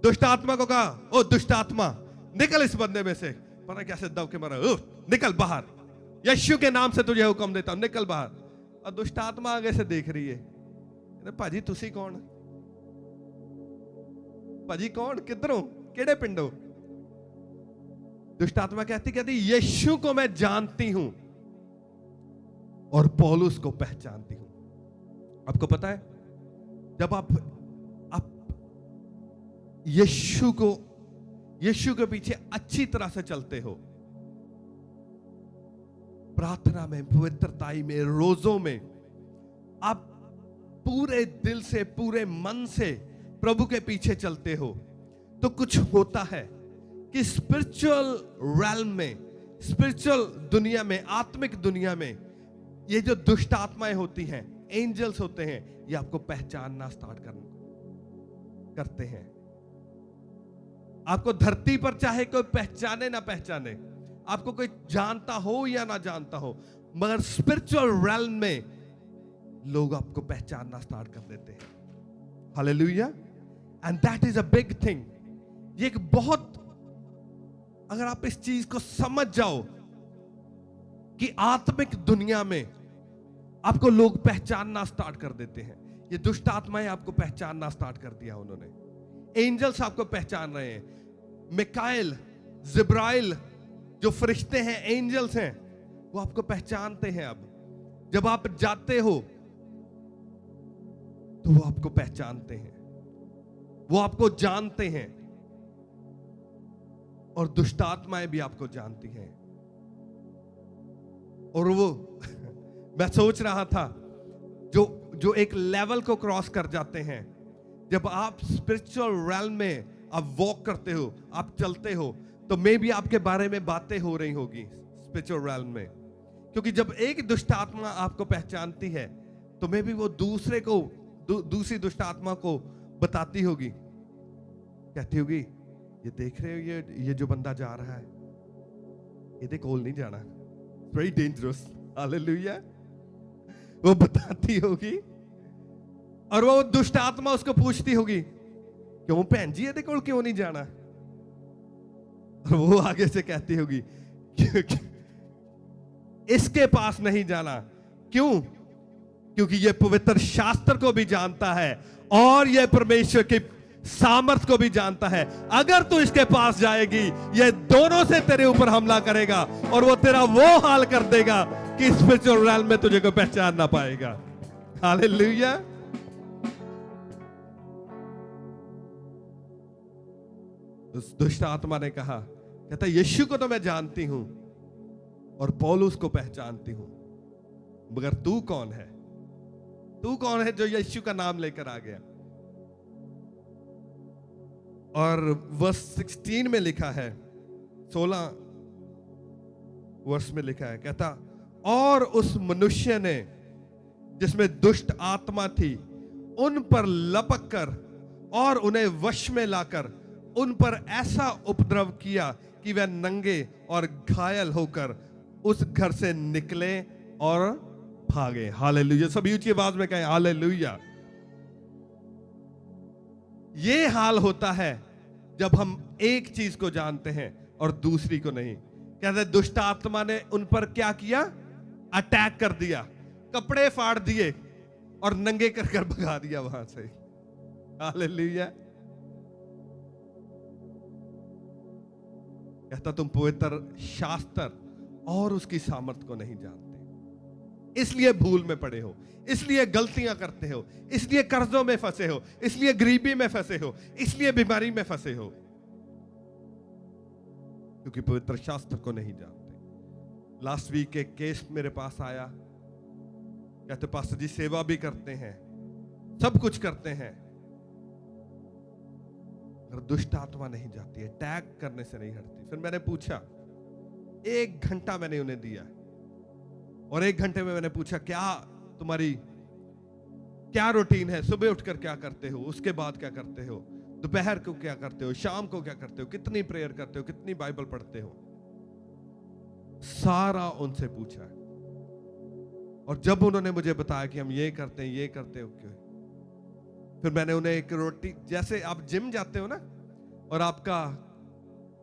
Speaker 1: दुष्ट आत्मा को कहा, ओ दुष्ट आत्मा निकल इस बंदे में से, पता कैसे दब के मारा, निकल बाहर, यीशु के नाम से तुझे हुक्म देता हूं, निकल बाहर। और दुष्ट आत्मा आगे से देख रही है, भाजी तुसी कौन? भाजी कौन? किधरों? केड़े पिंडों? दुष्ट आत्मा कहती यीशु को मैं जानती हूं और पौलुस को पहचानती हूं। आपको पता है, जब आप यीशु के पीछे अच्छी तरह से चलते हो, प्रार्थना में, पवित्रताई में, रोजों में, आप पूरे दिल से, पूरे मन से प्रभु के पीछे चलते हो, तो कुछ होता है कि स्पिरिचुअल रैल्म में, स्पिरिचुअल दुनिया में, आत्मिक दुनिया में, ये जो दुष्ट आत्माएं होती हैं, एंजल्स होते हैं, ये आपको पहचानना स्टार्ट करते हैं। आपको धरती पर चाहे कोई पहचाने ना पहचाने, आपको कोई जानता हो या ना जानता हो, मगर स्पिरिचुअल रैल्म में लोग आपको पहचानना स्टार्ट कर देते हैं। Hallelujah. And that is a big thing. ये एक बहुत, अगर आप इस चीज को समझ जाओ कि आत्मिक दुनिया में आपको लोग पहचानना स्टार्ट कर देते हैं। ये दुष्ट आत्माएं आपको पहचानना स्टार्ट कर दिया उन्होंने। एंजल्स आपको पहचान रहे हैं। मिकाएल, जिब्राइल, जो फरिश्ते हैं, एंजल्स हैं, वो आपको पहचानते हैं। अब जब आप जाते हो तो वो आपको पहचानते हैं, वो आपको जानते हैं, और दुष्ट आत्माएं भी आपको जानती हैं। और वो मैं सोच रहा था, जो एक लेवल को क्रॉस कर जाते हैं, जब आप स्पिरिचुअल रैल्म में आप वॉक करते हो, आप चलते हो, तो मे भी आपके बारे में बातें हो रही होगी स्पिरिचुअल रैल्म में। क्योंकि जब एक दुष्ट आत्मा आपको पहचानती है, तो मे भी वो दूसरे को, दूसरी दुष्ट आत्मा को बताती होगी, कहती होगी, ये देख रहे हो, ये जो बंदा जा रहा है, ये कोल नहीं जाना, वेरी डेंजरस। हालेलुया। वो बताती होगी, और वो दुष्ट आत्मा उसको पूछती होगी, क्यों भैन जी ये कोल क्यों नहीं जाना? और वो आगे से कहती होगी, इसके पास नहीं जाना। क्यों? क्योंकि ये पवित्र शास्त्र को भी जानता है, और ये परमेश्वर की सामर्थ को भी जानता है। अगर तू इसके पास जाएगी, ये दोनों से तेरे ऊपर हमला करेगा और वो तेरा वो हाल कर देगा कि स्पिरिचुअल रैल्म में तुझे कोई पहचान ना पाएगा। हालेलुया। उस दुष्ट आत्मा ने कहा, कहता यीशु को तो मैं जानती हूं और पौलुस को पहचानती हूं, मगर तू कौन है? तू कौन है जो यीशु का नाम लेकर आ गया? और वर्स 16 में लिखा है, 16 वर्ष में लिखा है, कहता और उस मनुष्य ने जिसमें दुष्ट आत्मा थी उन पर लपक कर और उन्हें वश में लाकर उन पर ऐसा उपद्रव किया कि वह नंगे और घायल होकर उस घर से निकले और भागे। हालेलुया। सभी ऊंची आवाज में कहें हालेलुया। ये हाल होता है जब हम एक चीज को जानते हैं और दूसरी को नहीं। कहते दुष्ट आत्मा ने उन पर क्या किया? अटैक कर दिया, कपड़े फाड़ दिए और नंगे कर कर भगा दिया वहां से। हालेलुया। कहता तुम पवित्र शास्त्र और उसकी सामर्थ को नहीं जानते, इसलिए भूल में पड़े हो, इसलिए गलतियां करते हो, इसलिए कर्जों में फंसे हो, इसलिए गरीबी में फंसे हो, इसलिए बीमारी में फंसे हो, क्योंकि पवित्र शास्त्र को नहीं जानते। लास्ट वीक एक केस मेरे पास आया, कहते पास्टर जी सेवा भी करते हैं, सब कुछ करते हैं, अगर दुष्ट आत्मा नहीं जाती है, टैग करने से नहीं हटती। फिर मैंने पूछा, 1 घंटा मैंने उन्हें दिया और 1 घंटे में मैंने पूछा क्या तुम्हारी क्या रूटीन है, सुबह उठकर क्या करते हो, उसके बाद क्या करते हो, दोपहर को क्या करते हो, शाम को क्या करते हो, कितनी प्रेयर करते हो, कितनी बाइबल पढ़ते हो, सारा उनसे पूछा। और जब उन्होंने मुझे बताया कि हम ये करते हैं, ये करते हो, क्यों, फिर मैंने उन्हें एक रोटी, जैसे आप जिम जाते हो ना और आपका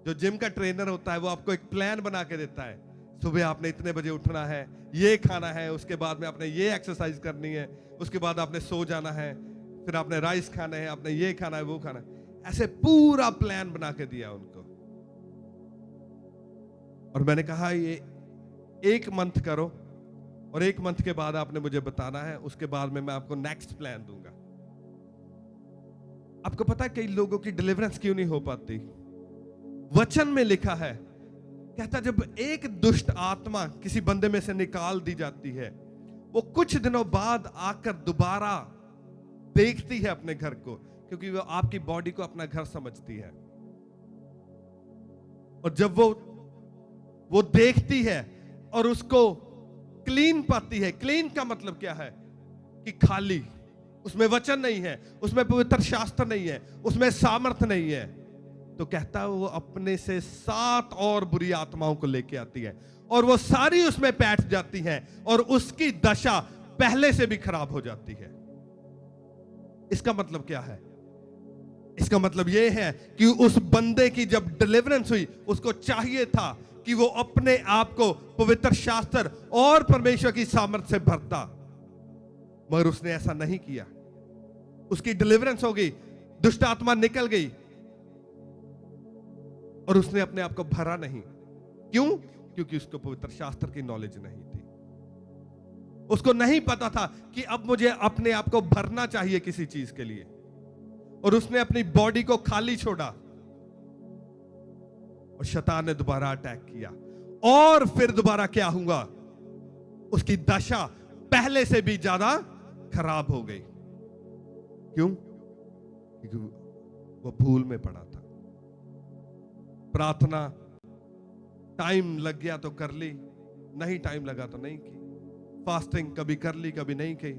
Speaker 1: जो जिम का ट्रेनर होता है वो आपको एक प्लान बना के देता है, सुबह आपने इतने बजे उठना है, ये खाना है, उसके बाद में आपने ये एक्सरसाइज करनी है, उसके बाद आपने सो जाना है, फिर आपने राइस खाना है, आपने ये खाना है, वो खाना है, ऐसे पूरा प्लान बना के दिया उनको। और मैंने कहा ये 1 मंथ करो और 1 मंथ के बाद आपने मुझे बताना है, उसके बाद में मैं आपको नेक्स्ट प्लान दूंगा। आपको पता है कई लोगों की डिलीवरेंस क्यों नहीं हो पाती? वचन में लिखा है, कहता जब एक दुष्ट आत्मा किसी बंदे में से निकाल दी जाती है, वो कुछ दिनों बाद आकर दोबारा देखती है अपने घर को, क्योंकि वो आपकी बॉडी को अपना घर समझती है। और जब वो देखती है और उसको क्लीन पाती है, क्लीन का मतलब क्या है कि खाली, उसमें वचन नहीं है, उसमें पवित्र शास्त्र नहीं है, उसमें सामर्थ नहीं है, तो कहता है वो अपने से 7 और बुरी आत्माओं को लेके आती है और वो सारी उसमें बैठ जाती हैं और उसकी दशा पहले से भी खराब हो जाती है। इसका मतलब क्या है? इसका मतलब यह है कि उस बंदे की जब डिलीवरेंस हुई, उसको चाहिए था कि वो अपने आप को पवित्र शास्त्र और परमेश्वर की सामर्थ से भरता, मगर उसने ऐसा नहीं किया। उसकी डिलीवरेंस हो गई, दुष्ट आत्मा निकल गई और उसने अपने आप को भरा नहीं। क्यों? क्योंकि उसको पवित्र शास्त्र की नॉलेज नहीं थी। उसको नहीं पता था कि अब मुझे अपने आप को भरना चाहिए किसी चीज के लिए, और उसने अपनी बॉडी को खाली छोड़ा और शैतान ने दोबारा अटैक किया। और फिर दोबारा क्या हुआ? उसकी दशा पहले से भी ज्यादा खराब हो गई। क्यों? क्योंकि वो भूल में पड़ा था। प्रार्थना टाइम लग गया तो कर ली, नहीं टाइम लगा तो नहीं की। फास्टिंग कभी कर ली, कभी नहीं की।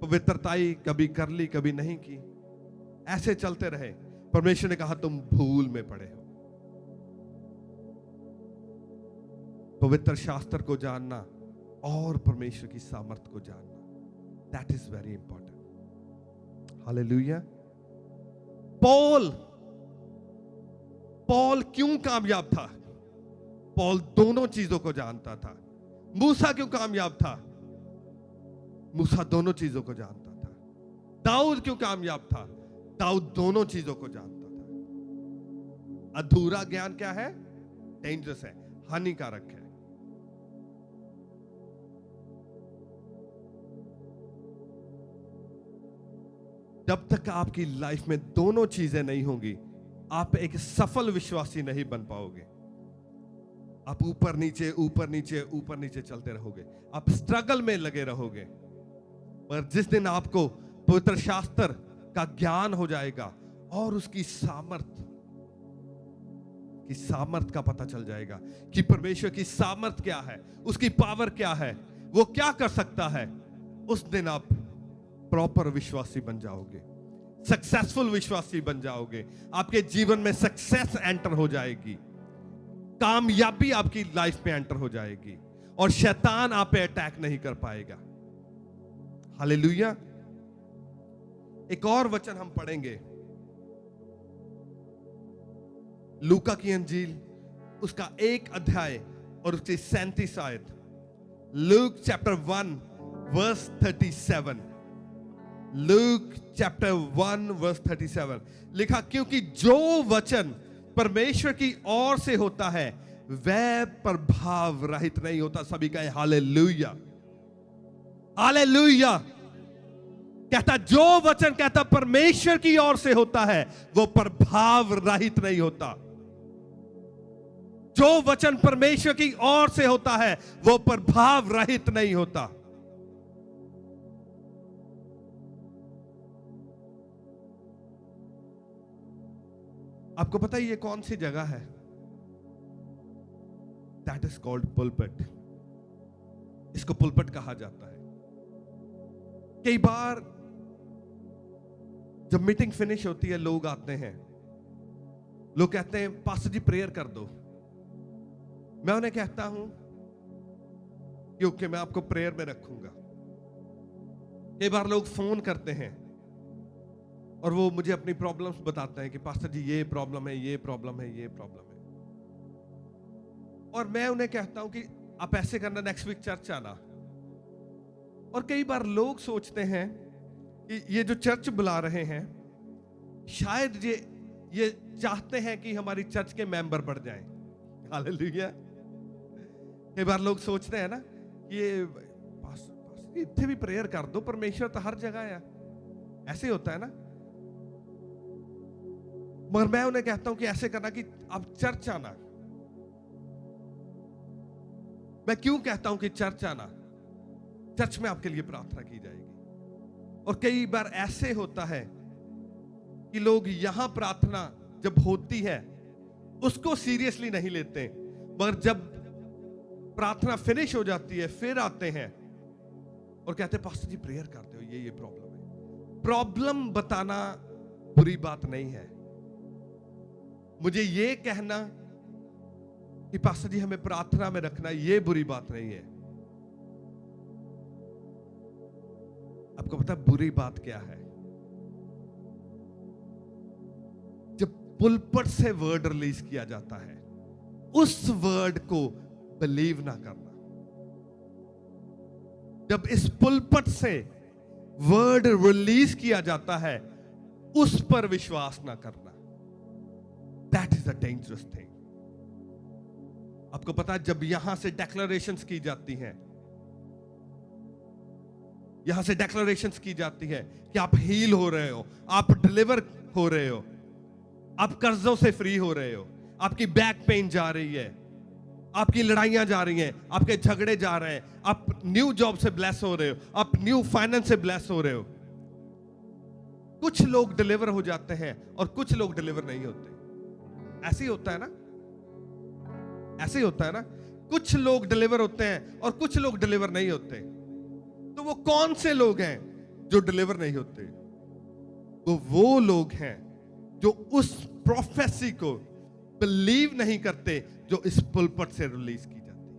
Speaker 1: पवित्रताई कभी कर ली, कभी नहीं की। ऐसे चलते रहे। परमेश्वर ने कहा तुम भूल में पड़े हो। पवित्र शास्त्र को जानना और परमेश्वर की सामर्थ को जानना, that is very important. Hallelujah. Paul क्यों कामयाब था? पॉल दोनों चीजों को जानता था। मूसा क्यों कामयाब था? मूसा दोनों चीजों को जानता था। दाऊद क्यों कामयाब था? दाऊद दोनों चीजों को जानता था। अधूरा ज्ञान क्या है? डेंजरस है, हानिकारक है। जब तक आपकी लाइफ में दोनों चीजें नहीं होंगी, आप एक सफल विश्वासी नहीं बन पाओगे। आप ऊपर नीचे ऊपर नीचे ऊपर नीचे चलते रहोगे, आप स्ट्रगल में लगे रहोगे। पर जिस दिन आपको पवित्र शास्त्र का ज्ञान हो जाएगा और उसकी सामर्थ का पता चल जाएगा कि परमेश्वर की सामर्थ क्या है, उसकी पावर क्या है, वो क्या कर सकता है, उस दिन आप प्रॉपर विश्वासी बन जाओगे, सक्सेसफुल विश्वासी बन जाओगे। आपके जीवन में सक्सेस एंटर हो जाएगी, कामयाबी आपकी लाइफ में एंटर हो जाएगी और शैतान आप पे अटैक नहीं कर पाएगा। हालेलुया। एक और वचन हम पढ़ेंगे, लूका की अंजील उसका 1 अध्याय और उसकी 37 आयत। Luke chapter 1 verse 37। Luke chapter 1 verse 37 लिखा, क्योंकि जो वचन परमेश्वर की ओर से होता है वह प्रभाव रहित नहीं होता। सभी कहे हालेलुया, हालेलुया। कहता जो वचन कहता परमेश्वर की ओर से होता है वो प्रभाव रहित नहीं होता। जो वचन परमेश्वर की ओर से होता है वो प्रभाव रहित नहीं होता। आपको पता है ये कौन सी जगह है? That is called pulpit. इसको पुलपिट कहा जाता है। कई बार जब मीटिंग फिनिश होती है, लोग आते हैं, लोग कहते हैं पास्टर जी प्रेयर कर दो। मैं उन्हें कहता हूं कि ओके, मैं आपको प्रेयर में रखूंगा। कई बार लोग फोन करते हैं और वो मुझे अपनी प्रॉब्लम्स बताते हैं कि पास्टर जी ये प्रॉब्लम है, ये प्रॉब्लम है, ये प्रॉब्लम है। और मैं उन्हें कहता हूं कि आप ऐसे करना, नेक्स्ट वीक चर्च आना। और कई बार लोग सोचते हैं कि ये जो चर्च बुला रहे हैं शायद ये चाहते हैं कि हमारी चर्च के मेंबर बढ़ जाएं। हालेलुया। कई बार लोग सोचते हैं ना कि ये पास्टर इतने भी प्रेयर कर दो, परमेश्वर तो हर जगह है। ऐसे होता है ना। मगर मैं उन्हें कहता हूं कि ऐसे करना कि आप चर्च आना। मैं क्यों कहता हूं कि चर्च आना? चर्च में आपके लिए प्रार्थना की जाएगी। और कई बार ऐसे होता है कि लोग यहां प्रार्थना जब होती है उसको सीरियसली नहीं लेते, मगर जब प्रार्थना फिनिश हो जाती है फिर आते हैं और कहते हैं पास्टर जी प्रेयर करते हो, ये प्रॉब्लम है। प्रॉब्लम बताना बुरी बात नहीं है। मुझे ये कहना कि पास्टर जी हमें प्रार्थना में रखना, ये बुरी बात नहीं है। आपको पता है बुरी बात क्या है? जब पुलपट से वर्ड रिलीज किया जाता है उस वर्ड को बिलीव ना करना। जब इस पुलपट से वर्ड रिलीज किया जाता है उस पर विश्वास ना करना। That is a dangerous thing. आपको पता है जब यहां से डेक्लरेशंस की जाती हैं, यहां से डेक्लरेशंस की जाती है कि आप हील हो रहे हो, आप डिलीवर हो रहे हो, आप कर्जों से फ्री हो रहे हो, आपकी बैक पेन जा रही है, आपकी लड़ाइयां जा रही हैं, आपके झगड़े जा रहे हैं, आप न्यू जॉब से ब्लेस हो रहे हो, आप न्यू फाइनेंस से ब्लेस हो रहे हो। कुछ लोग डिलीवर हो जाते हैं और कुछ लोग डिलीवर नहीं होते। ऐसे ही होता है ना, ऐसे ही होता है ना। कुछ लोग डिलीवर होते हैं और कुछ लोग डिलीवर नहीं होते। तो वो कौन से लोग हैं जो डिलीवर नहीं होते? वो लोग हैं जो उस प्रोफेसी को बिलीव नहीं करते जो इस पुलपट से रिलीज की जाती है।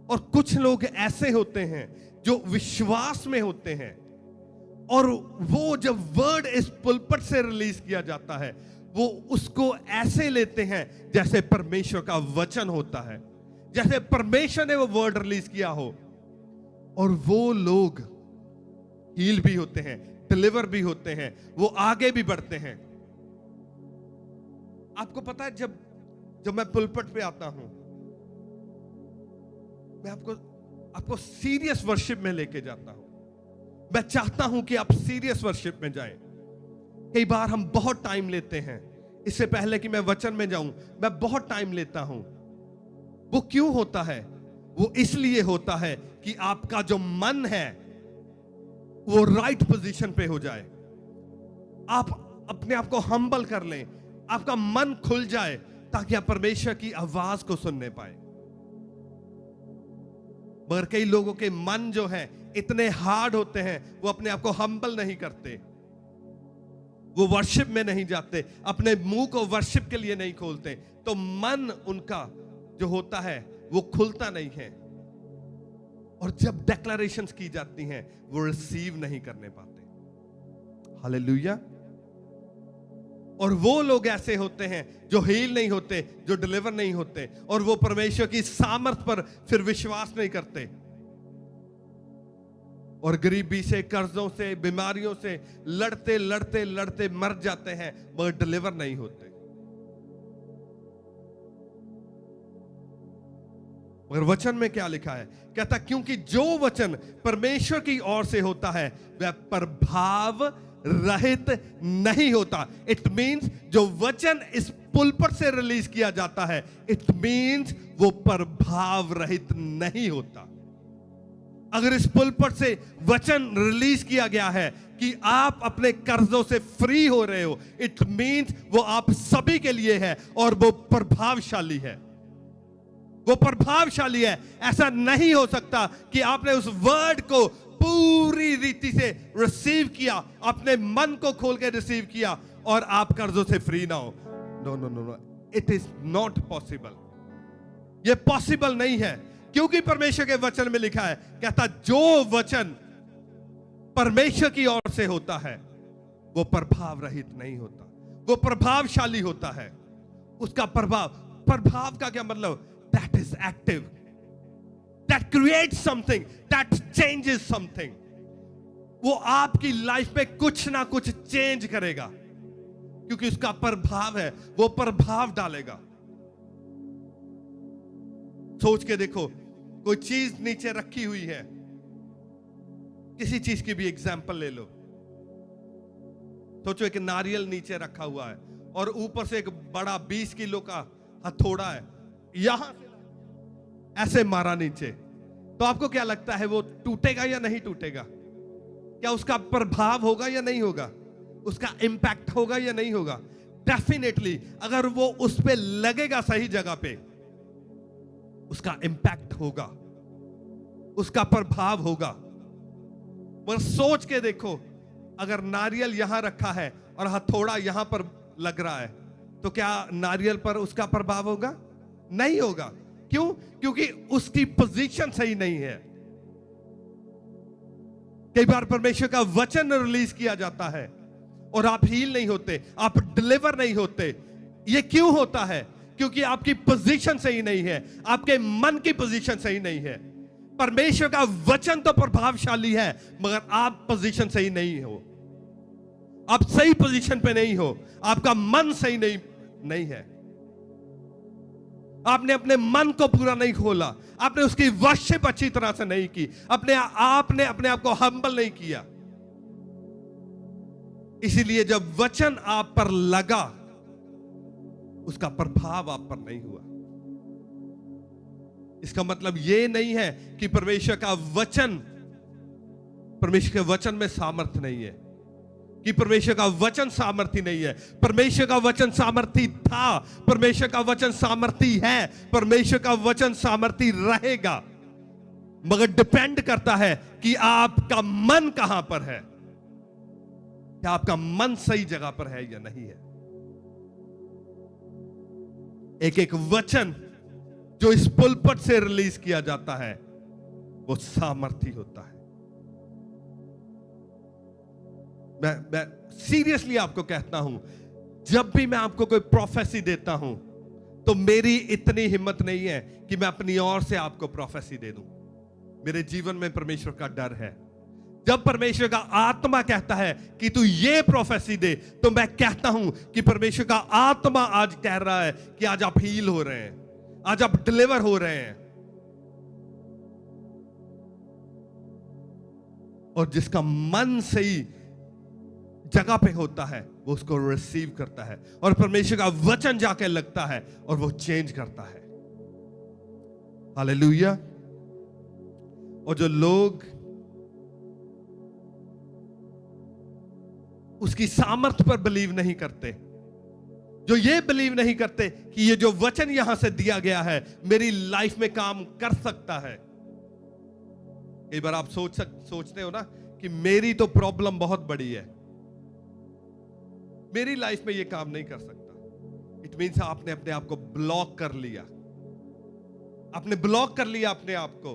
Speaker 1: और कुछ लोग ऐसे होते हैं जो विश्वास में होते हैं और वो जब वर्ड इस पुलपट से रिलीज किया जाता है वो उसको ऐसे लेते हैं जैसे परमेश्वर का वचन होता है, जैसे परमेश्वर ने वो वर्ड रिलीज किया हो। और वो लोग हील भी होते हैं, डिलीवर भी होते हैं, वो आगे भी बढ़ते हैं। आपको पता है, जब मैं पुलपट पे आता हूं, मैं आपको सीरियस वर्शिप में लेके जाता हूं। मैं चाहता हूं कि आप सीरियस वर्शिप में जाएं। कई बार हम बहुत टाइम लेते हैं, इससे पहले कि मैं वचन में जाऊं मैं बहुत टाइम लेता हूं। वो क्यों होता है? वो इसलिए होता है कि आपका जो मन है वो राइट पोजीशन पे हो जाए। आप अपने आप को हम्बल कर लें, आपका मन खुल जाए, ताकि आप परमेश्वर की आवाज को सुनने पाए। मगर कई लोगों के मन जो है इतने हार्ड होते हैं, वो अपने आप को हम्बल नहीं करते, वो वर्शिप में नहीं जाते, अपने मुंह को वर्शिप के लिए नहीं खोलते, तो मन उनका जो होता है वो खुलता नहीं है। और जब डिक्लेरेशंस की जाती हैं वो रिसीव नहीं करने पाते। हालेलुया। और वो लोग ऐसे होते हैं जो हील नहीं होते, जो डिलीवर नहीं होते, और वो परमेश्वर की सामर्थ पर फिर विश्वास नहीं करते, और गरीबी से, कर्जों से, बीमारियों से लड़ते लड़ते लड़ते मर जाते हैं, मगर डिलीवर नहीं होते। मगर वचन में क्या लिखा है? कहता क्योंकि जो वचन परमेश्वर की ओर से होता है वह प्रभाव रहित नहीं होता। इट मींस जो वचन इस पुलपट से रिलीज किया जाता है, इट मींस वो प्रभाव रहित नहीं होता। अगर इस पुलपट से वचन रिलीज किया गया है कि आप अपने कर्जों से फ्री हो रहे हो, इट मींस वो आप सभी के लिए है और वो प्रभावशाली है। वो प्रभावशाली है। ऐसा नहीं हो सकता कि आपने उस वर्ड को पूरी रीति से रिसीव किया, अपने मन को खोल के रिसीव किया और आप कर्जों से फ्री ना हो। No no no no, it is not possible. ये पॉसिबल नहीं है, क्योंकि परमेश्वर के वचन में लिखा है, कहता जो वचन परमेश्वर की ओर से होता है वो प्रभाव रहित नहीं होता, वो प्रभावशाली होता है। उसका प्रभाव का क्या मतलब? That is active, that creates something, that changes something. वो आपकी लाइफ में कुछ ना कुछ चेंज करेगा, क्योंकि उसका प्रभाव है, वो प्रभाव डालेगा। सोच के देखो, कोई चीज नीचे रखी हुई है, किसी चीज की भी एग्जाम्पल ले लो। सोचो एक नारियल नीचे रखा हुआ है और ऊपर से एक बड़ा 20 किलो का हथौड़ा है, यहां से ऐसे मारा नीचे, तो आपको क्या लगता है वो टूटेगा या नहीं टूटेगा? क्या उसका प्रभाव होगा या नहीं होगा? उसका इंपैक्ट होगा या नहीं होगा? डेफिनेटली अगर वो उस पे लगेगा सही जगह पे, उसका इंपैक्ट होगा, उसका प्रभाव होगा। पर सोच के देखो, अगर नारियल यहां रखा है और हथौड़ा यहां पर लग रहा है, तो क्या नारियल पर उसका प्रभाव होगा? नहीं होगा। क्यों? क्योंकि उसकी पोजीशन सही नहीं है। कई बार परमेश्वर का वचन रिलीज किया जाता है और आप हील नहीं होते, आप डिलीवर नहीं होते। ये क्यों होता है? क्योंकि आपकी पोजीशन सही नहीं है, आपके मन की पोजीशन सही नहीं है। परमेश्वर का वचन तो प्रभावशाली है, मगर आप पोजीशन सही नहीं हो, आप सही पोजीशन पे नहीं हो, आपका मन सही नहीं है। आपने अपने मन को पूरा नहीं खोला, आपने उसकी वर्शिप अच्छी तरह से नहीं की, आपने अपने आप को हम्बल नहीं किया। इसीलिए जब वचन आप पर लगा, उसका प्रभाव आप पर नहीं हुआ। इसका मतलब यह नहीं है कि परमेश्वर के वचन में सामर्थ नहीं है, कि परमेश्वर का वचन सामर्थी नहीं है। परमेश्वर का वचन सामर्थी था, परमेश्वर का वचन सामर्थी है, परमेश्वर का वचन सामर्थी रहेगा, मगर डिपेंड करता है कि आपका मन कहां पर है, क्या आपका मन सही जगह पर है या नहीं है। एक एक वचन जो इस पुलपट से रिलीज किया जाता है वो सामर्थी होता है। मैं सीरियसली आपको कहता हूं, जब भी मैं आपको कोई प्रोफेसी देता हूं तो मेरी इतनी हिम्मत नहीं है कि मैं अपनी ओर से आपको प्रोफेसी दे दूं। मेरे जीवन में परमेश्वर का डर है, जब परमेश्वर का आत्मा कहता है कि तू ये प्रोफेसी दे, तो मैं कहता हूं कि परमेश्वर का आत्मा आज कह रहा है कि आज आप हील हो रहे हैं, आज आप डिलीवर हो रहे हैं। और जिसका मन सही जगह पे होता है वो उसको रिसीव करता है, और परमेश्वर का वचन जाके लगता है और वो चेंज करता है। हालेलुया। और जो लोग उसकी सामर्थ्य पर बिलीव नहीं करते, जो ये बिलीव नहीं करते कि ये जो वचन यहां से दिया गया है मेरी लाइफ में काम कर सकता है। कई बार आप सोचते हो ना कि मेरी तो प्रॉब्लम बहुत बड़ी है, मेरी लाइफ में ये काम नहीं कर सकता। इट मीन्स आपने अपने आप को ब्लॉक कर लिया, आपने ब्लॉक कर लिया अपने आप को,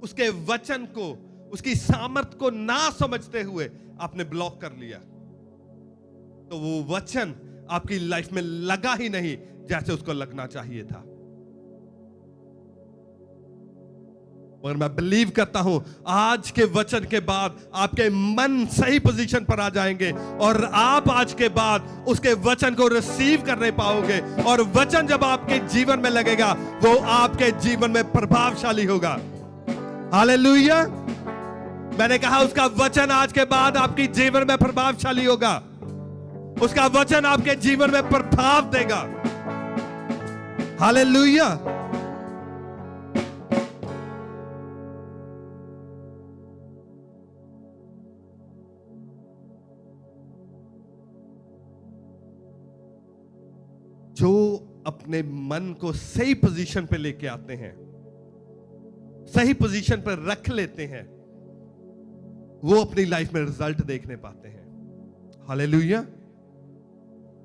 Speaker 1: उसके वचन को, उसकी सामर्थ को ना समझते हुए आपने ब्लॉक कर लिया, तो वो वचन आपकी लाइफ में लगा ही नहीं जैसे उसको लगना चाहिए था। मगर मैं बिलीव करता हूं आज के वचन के बाद आपके मन सही पोजीशन पर आ जाएंगे और आप आज के बाद उसके वचन को रिसीव करने पाओगे, और वचन जब आपके जीवन में लगेगा वो आपके जीवन में प्रभावशाली होगा। हालेलुया। मैंने कहा उसका वचन आज के बाद आपके जीवन में प्रभावशाली होगा, उसका वचन आपके जीवन में प्रभाव देगा। हालेलुया। जो अपने मन को सही पोजीशन पे लेके आते हैं, सही पोजीशन पर रख लेते हैं, वो अपनी लाइफ में रिजल्ट देखने पाते हैं। हालेलुया।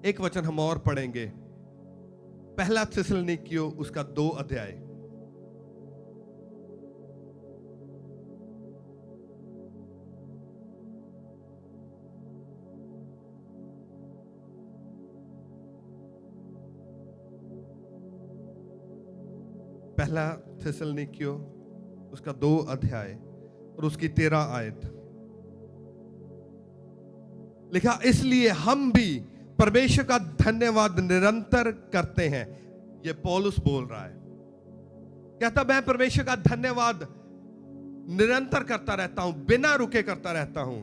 Speaker 1: एक वचन हम और पढ़ेंगे, पहला थिस्सलुनीकियों उसका 2 अध्याय। पहला थिस्सलुनीकियों उसका 2 अध्याय और उसकी 13 आयत लिखा, इसलिए हम भी परमेश्वर का धन्यवाद निरंतर करते हैं। ये पौलुस बोल रहा है, कहता मैं परमेश्वर का धन्यवाद निरंतर करता रहता हूं, बिना रुके करता रहता हूं,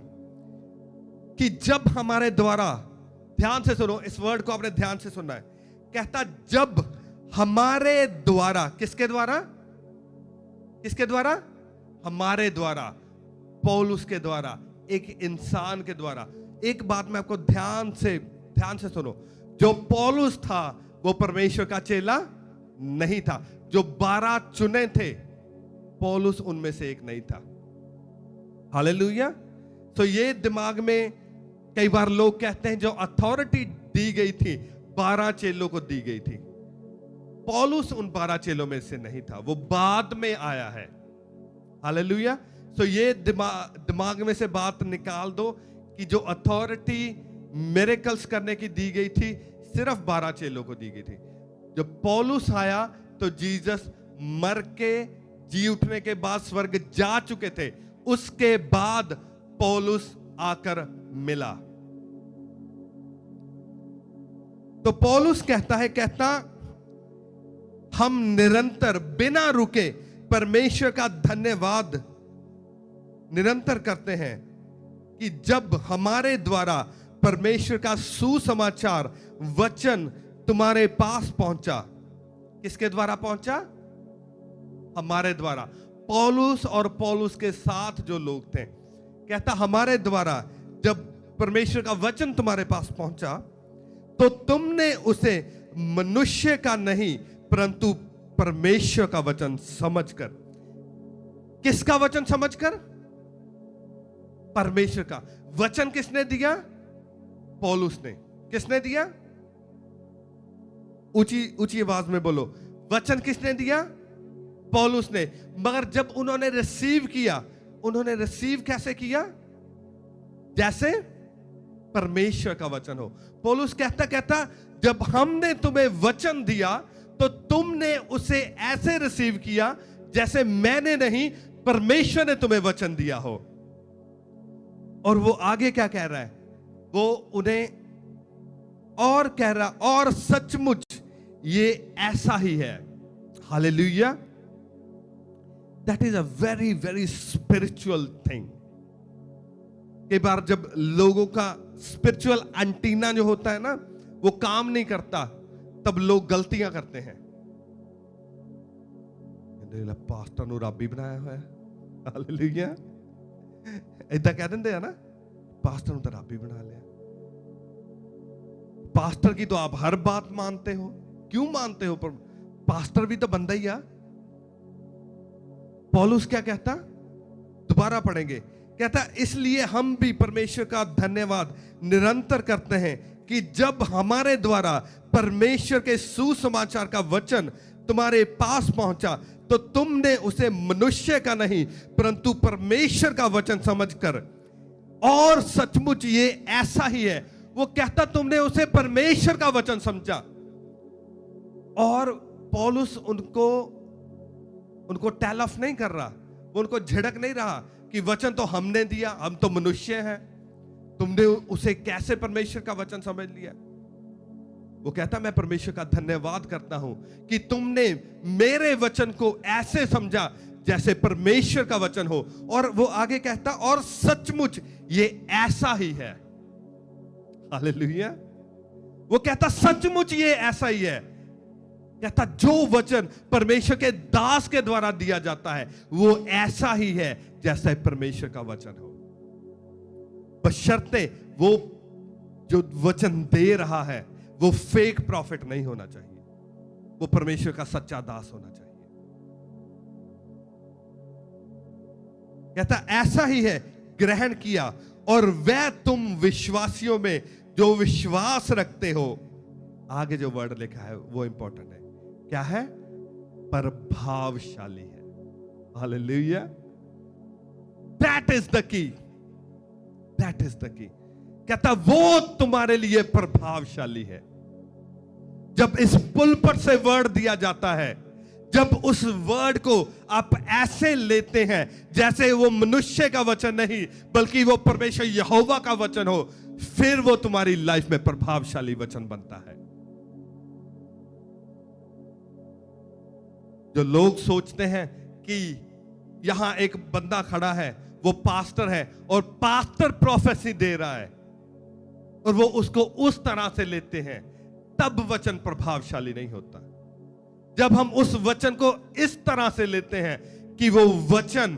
Speaker 1: कि जब हमारे द्वारा, ध्यान से सुनो, इस वर्ड को आपने ध्यान से सुनना है, कहता जब हमारे द्वारा, किसके द्वारा? किसके द्वारा? हमारे द्वारा, पौलुस के द्वारा, एक इंसान के द्वारा। एक बात मैं आपको ध्यान से सुनो, जो पौलुस था वो परमेश्वर का चेला नहीं था। जो 12 चुने थे, पौलुस उनमें से एक नहीं था। हालेलुया। तो ये दिमाग में कई बार लोग कहते हैं जो अथॉरिटी दी गई थी 12 चेलों को दी गई थी, पौलुस उन 12 चेलों में से नहीं था, वो बाद में आया है। हालेलुया। तो ये दिमाग में से बात निकाल दो कि जो अथॉरिटी मिरेकल्स करने की दी गई थी सिर्फ 12 चेलों को दी गई थी। जब पौलुस आया तो जीसस मर के जी उठने के बाद स्वर्ग जा चुके थे, उसके बाद पौलुस आकर मिला। तो पौलुस कहता हम निरंतर बिना रुके परमेश्वर का धन्यवाद निरंतर करते हैं कि जब हमारे द्वारा परमेश्वर का सुसमाचार वचन तुम्हारे पास पहुंचा। किसके द्वारा पहुंचा? हमारे द्वारा। पौलुस और पौलुस के साथ जो लोग थे, कहता हमारे द्वारा जब परमेश्वर का वचन तुम्हारे पास पहुंचा तो तुमने उसे मनुष्य का नहीं परंतु परमेश्वर का वचन समझकर। किसका वचन समझकर? परमेश्वर का वचन। किसने दिया? पौलुस ने। किसने दिया? ऊंची आवाज में बोलो, वचन किसने दिया? पौलुस ने। मगर जब उन्होंने रिसीव किया, उन्होंने रिसीव कैसे किया? जैसे परमेश्वर का वचन हो। पौलुस कहता जब हमने तुम्हें वचन दिया तो तुमने उसे ऐसे रिसीव किया जैसे मैंने नहीं, परमेश्वर ने तुम्हें वचन दिया हो। और वो आगे क्या कह रहा है, वो उन्हें और कह रहा, और सचमुच ये ऐसा ही है। Hallelujah. That is a very very spiritual thing. कई बार जब लोगों का स्पिरिचुअल एंटीना जो होता है ना, वो काम नहीं करता, तब लोग गलतियां करते हैं। पास्टर नु रब ही बनाया हुआ है। हालेलुया। इतना कह देंगे है ना, पास्टर नु तो रब ही बना लिया। पास्टर की तो आप हर बात मानते हो। क्यों मानते हो? पर पास्टर भी तो बंदा ही है। पौलुस क्या कहता, दोबारा पढ़ेंगे, कहता इसलिए हम भी परमेश्वर का धन्यवाद निरंतर करते हैं कि जब हमारे द्वारा परमेश्वर के सुसमाचार का वचन तुम्हारे पास पहुंचा तो तुमने उसे मनुष्य का नहीं परंतु परमेश्वर का वचन समझकर, और सचमुच ये ऐसा ही है। वो कहता तुमने उसे परमेश्वर का वचन समझा। और पौलुस उनको टेल ऑफ नहीं कर रहा, वो उनको झिड़क नहीं रहा कि वचन तो हमने दिया, हम तो मनुष्य हैं, तुमने उसे कैसे परमेश्वर का वचन समझ लिया। वो कहता मैं परमेश्वर का धन्यवाद करता हूं कि तुमने मेरे वचन को ऐसे समझा जैसे परमेश्वर का वचन हो। और वो आगे कहता और सचमुच ये ऐसा ही है। हालेलुया। वो कहता सचमुच ये ऐसा ही है। कहता जो वचन परमेश्वर के दास के द्वारा दिया जाता है वो ऐसा ही है जैसा परमेश्वर का वचन हो, बशर्ते वो जो वचन दे रहा है वो फेक प्रॉफिट नहीं होना चाहिए, वो परमेश्वर का सच्चा दास होना चाहिए। कहता ऐसा ही है ग्रहण किया, और वह तुम विश्वासियों में जो विश्वास रखते हो। आगे जो वर्ड लिखा है वो इंपॉर्टेंट है। क्या है? प्रभावशाली है। Hallelujah. That is the key, that is the key. कहता वो तुम्हारे लिए प्रभावशाली है। जब इस पुलपट से वर्ड दिया जाता है, जब उस वर्ड को आप ऐसे लेते हैं जैसे वो मनुष्य का वचन नहीं बल्कि वो परमेश्वर यहोवा का वचन हो, फिर वो तुम्हारी लाइफ में प्रभावशाली वचन बनता है। जो लोग सोचते हैं कि यहां एक बंदा खड़ा है, वो पास्टर है और पास्टर प्रोफेसी दे रहा है और वो उसको उस तरह से लेते हैं, तब वचन प्रभावशाली नहीं होता। जब हम उस वचन को इस तरह से लेते हैं कि वो वचन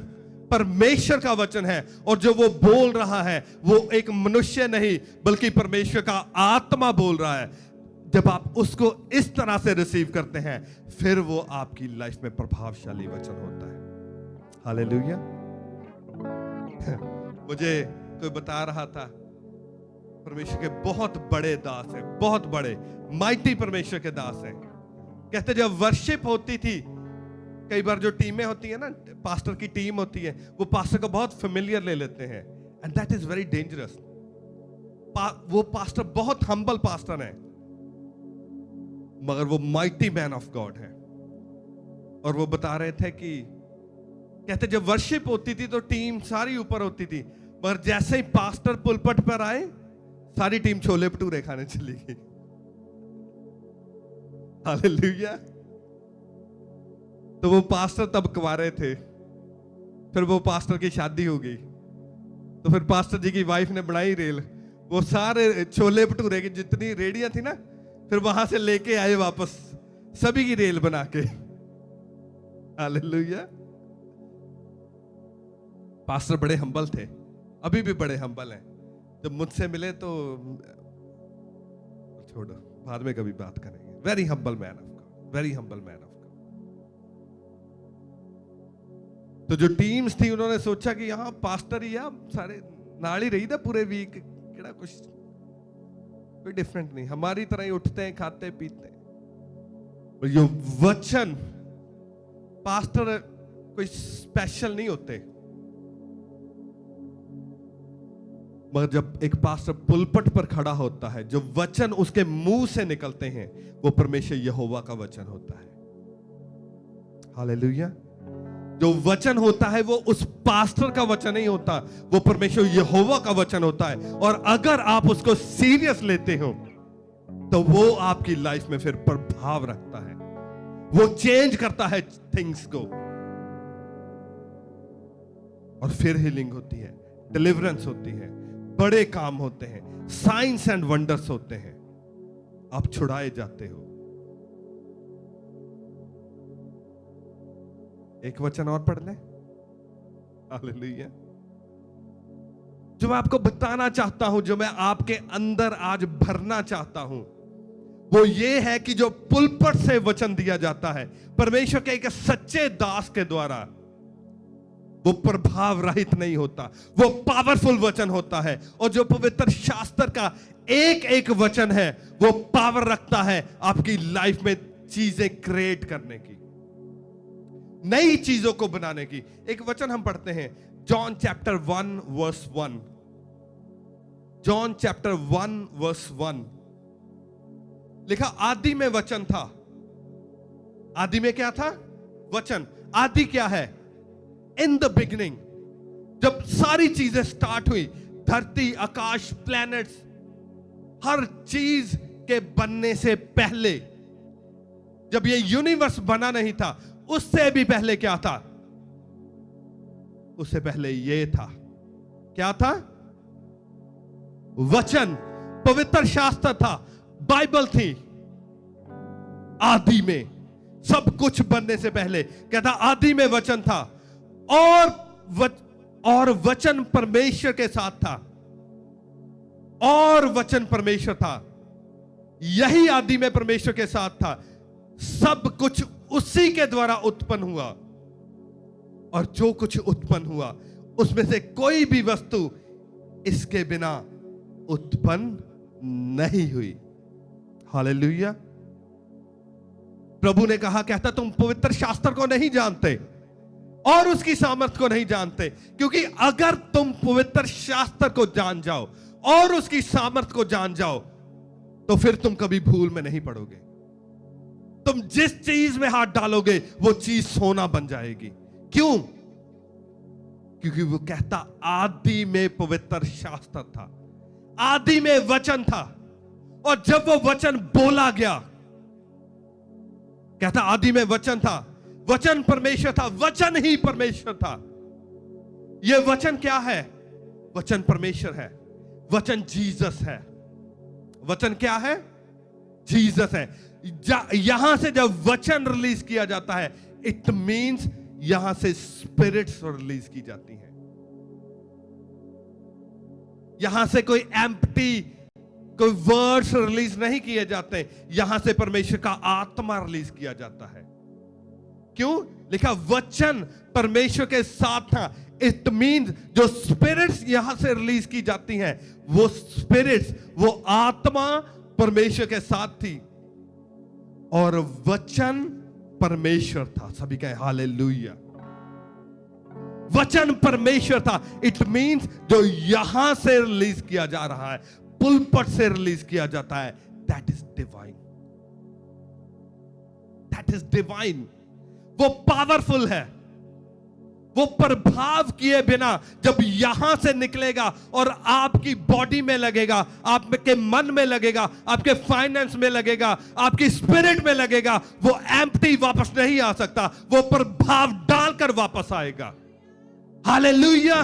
Speaker 1: परमेश्वर का वचन है और जो वो बोल रहा है वो एक मनुष्य नहीं बल्कि परमेश्वर का आत्मा बोल रहा है, जब आप उसको इस तरह से रिसीव करते हैं फिर वो आपकी लाइफ में प्रभावशाली वचन होता है। हालेलुया। मुझे कोई बता रहा था परमेश्वर के बहुत बड़े दास हैं, बहुत बड़े माइटी परमेश्वर के दास हैं। कहते जब वर्शिप होती थी, कई बार जो टीमें होती है ना, पास्टर की टीम होती है, वो पास्टर को बहुत फेमिलियर ले लेते हैं and that is very dangerous. वो पास्टर बहुत हम्बल पास्टर है मगर वो माइटी मैन ऑफ गॉड है। और वो बता रहे थे कि कहते जब वर्शिप होती थी तो टीम सारी ऊपर होती थी, मगर जैसे ही पास्टर पुलपट पर आए सारी टीम छोले भटूरे खाने चली गई। हालेलुया। तो वो पास्टर तब कुंवारे थे, फिर वो पास्टर की शादी हो गई, तो फिर पास्टर जी की वाइफ ने बनाई रेल, वो सारे छोले भटूरे की जितनी रेडियां थी ना, फिर वहां से लेके आए वापस सभी की रेल बना के। हालेलुया। पास्टर बड़े हम्बल थे, अभी भी बड़े हम्बल हैं। जब मुझसे मिले तो छोड़ो, बाद में कभी बात करेंगे। Very humble man of God, very humble man of God. तो जो टीम्स थी उन्होंने सोचा कि यहाँ पास्टर ही आ, सारे नाल ही रही था पूरे वीक, केड़ा कुछ कोई डिफरेंट नहीं, हमारी तरह ही उठते हैं, खाते पीते हैं। और ये वचन पास्टर कोई स्पेशल नहीं होते, मगर जब एक पास्टर पुलपट पर खड़ा होता है, जो वचन उसके मुंह से निकलते हैं वो परमेश्वर यहोवा का वचन होता है। हालेलुया। जो वचन होता है वो उस पास्टर का वचन नहीं होता, वो परमेश्वर यहोवा का वचन होता है। और अगर आप उसको सीरियस लेते हो तो वो आपकी लाइफ में फिर प्रभाव रखता है, वो चेंज करता है थिंग्स को, और फिर हीलिंग होती है, डिलीवरेंस होती है, बड़े काम होते हैं, साइंस एंड वंडर्स होते हैं, आप छुड़ाए जाते हो। एक वचन और पढ़ लें। हालेलुया। जो मैं आपको बताना चाहता हूं, जो मैं आपके अंदर आज भरना चाहता हूं, वो ये है कि जो पुलपट से वचन दिया जाता है परमेश्वर के एक सच्चे दास के द्वारा, वो प्रभाव रहित नहीं होता, वो पावरफुल वचन होता है। और जो पवित्र शास्त्र का एक एक वचन है वो पावर रखता है आपकी लाइफ में चीजें क्रिएट करने की, नई चीजों को बनाने की। एक वचन हम पढ़ते हैं, John chapter 1 verse 1। John chapter 1 verse 1 लिखा, आदि में वचन था। आदि में क्या था? वचन। आदि क्या है? इन द बिगिनिंग, जब सारी चीजें स्टार्ट हुई, धरती, आकाश, प्लैनेट्स, हर चीज के बनने से पहले, जब ये यूनिवर्स बना नहीं था, उससे भी पहले क्या था? उससे पहले ये था। क्या था? वचन। पवित्र शास्त्र था, बाइबल थी। आदि में, सब कुछ बनने से पहले कहता आदि में वचन था, और वचन परमेश्वर के साथ था, और वचन परमेश्वर था। यही आदि में परमेश्वर के साथ था। सब कुछ उसी के द्वारा उत्पन्न हुआ, और जो कुछ उत्पन्न हुआ उसमें से कोई भी वस्तु इसके बिना उत्पन्न नहीं हुई। हालेलुया। प्रभु ने कहा, कहता तुम पवित्र शास्त्र को नहीं जानते और उसकी सामर्थ्य को नहीं जानते, क्योंकि अगर तुम पवित्र शास्त्र को जान जाओ और उसकी सामर्थ्य को जान जाओ तो फिर तुम कभी भूल में नहीं पड़ोगे। तुम जिस चीज में हाथ डालोगे वो चीज सोना बन जाएगी। क्यों? क्योंकि वो कहता आदि में पवित्र शास्त्र था, आदि में वचन था, और जब वो वचन बोला गया, कहता आदि में वचन था, वचन परमेश्वर था, वचन ही परमेश्वर था। ये वचन क्या है? वचन परमेश्वर है, वचन जीसस है। वचन क्या है? जीसस है। यहां से जब वचन रिलीज किया जाता है, इट मींस यहां से स्पिरिट्स रिलीज की जाती हैं। यहां से कोई एम्प्टी, कोई वर्ड्स रिलीज नहीं किए जाते, यहां से परमेश्वर का आत्मा रिलीज किया जाता है। क्यों? लिखा वचन परमेश्वर के साथ था। इट मींस जो स्पिरिट्स यहां से रिलीज की जाती हैं, वो स्पिरिट्स, वो आत्मा परमेश्वर के साथ थी, और वचन परमेश्वर था। सभी कहे हालेलुया। वचन परमेश्वर था। इट मींस जो यहां से रिलीज किया जा रहा है, पुलपट से रिलीज किया जाता है, that is divine. That is divine. वो पावरफुल है। वो प्रभाव किए बिना जब यहां से निकलेगा और आपकी बॉडी में लगेगा, आपके मन में लगेगा, आपके फाइनेंस में लगेगा, आपकी स्पिरिट में लगेगा, वो एम्प्टी वापस नहीं आ सकता, वो प्रभाव डालकर वापस आएगा। हालेलुया।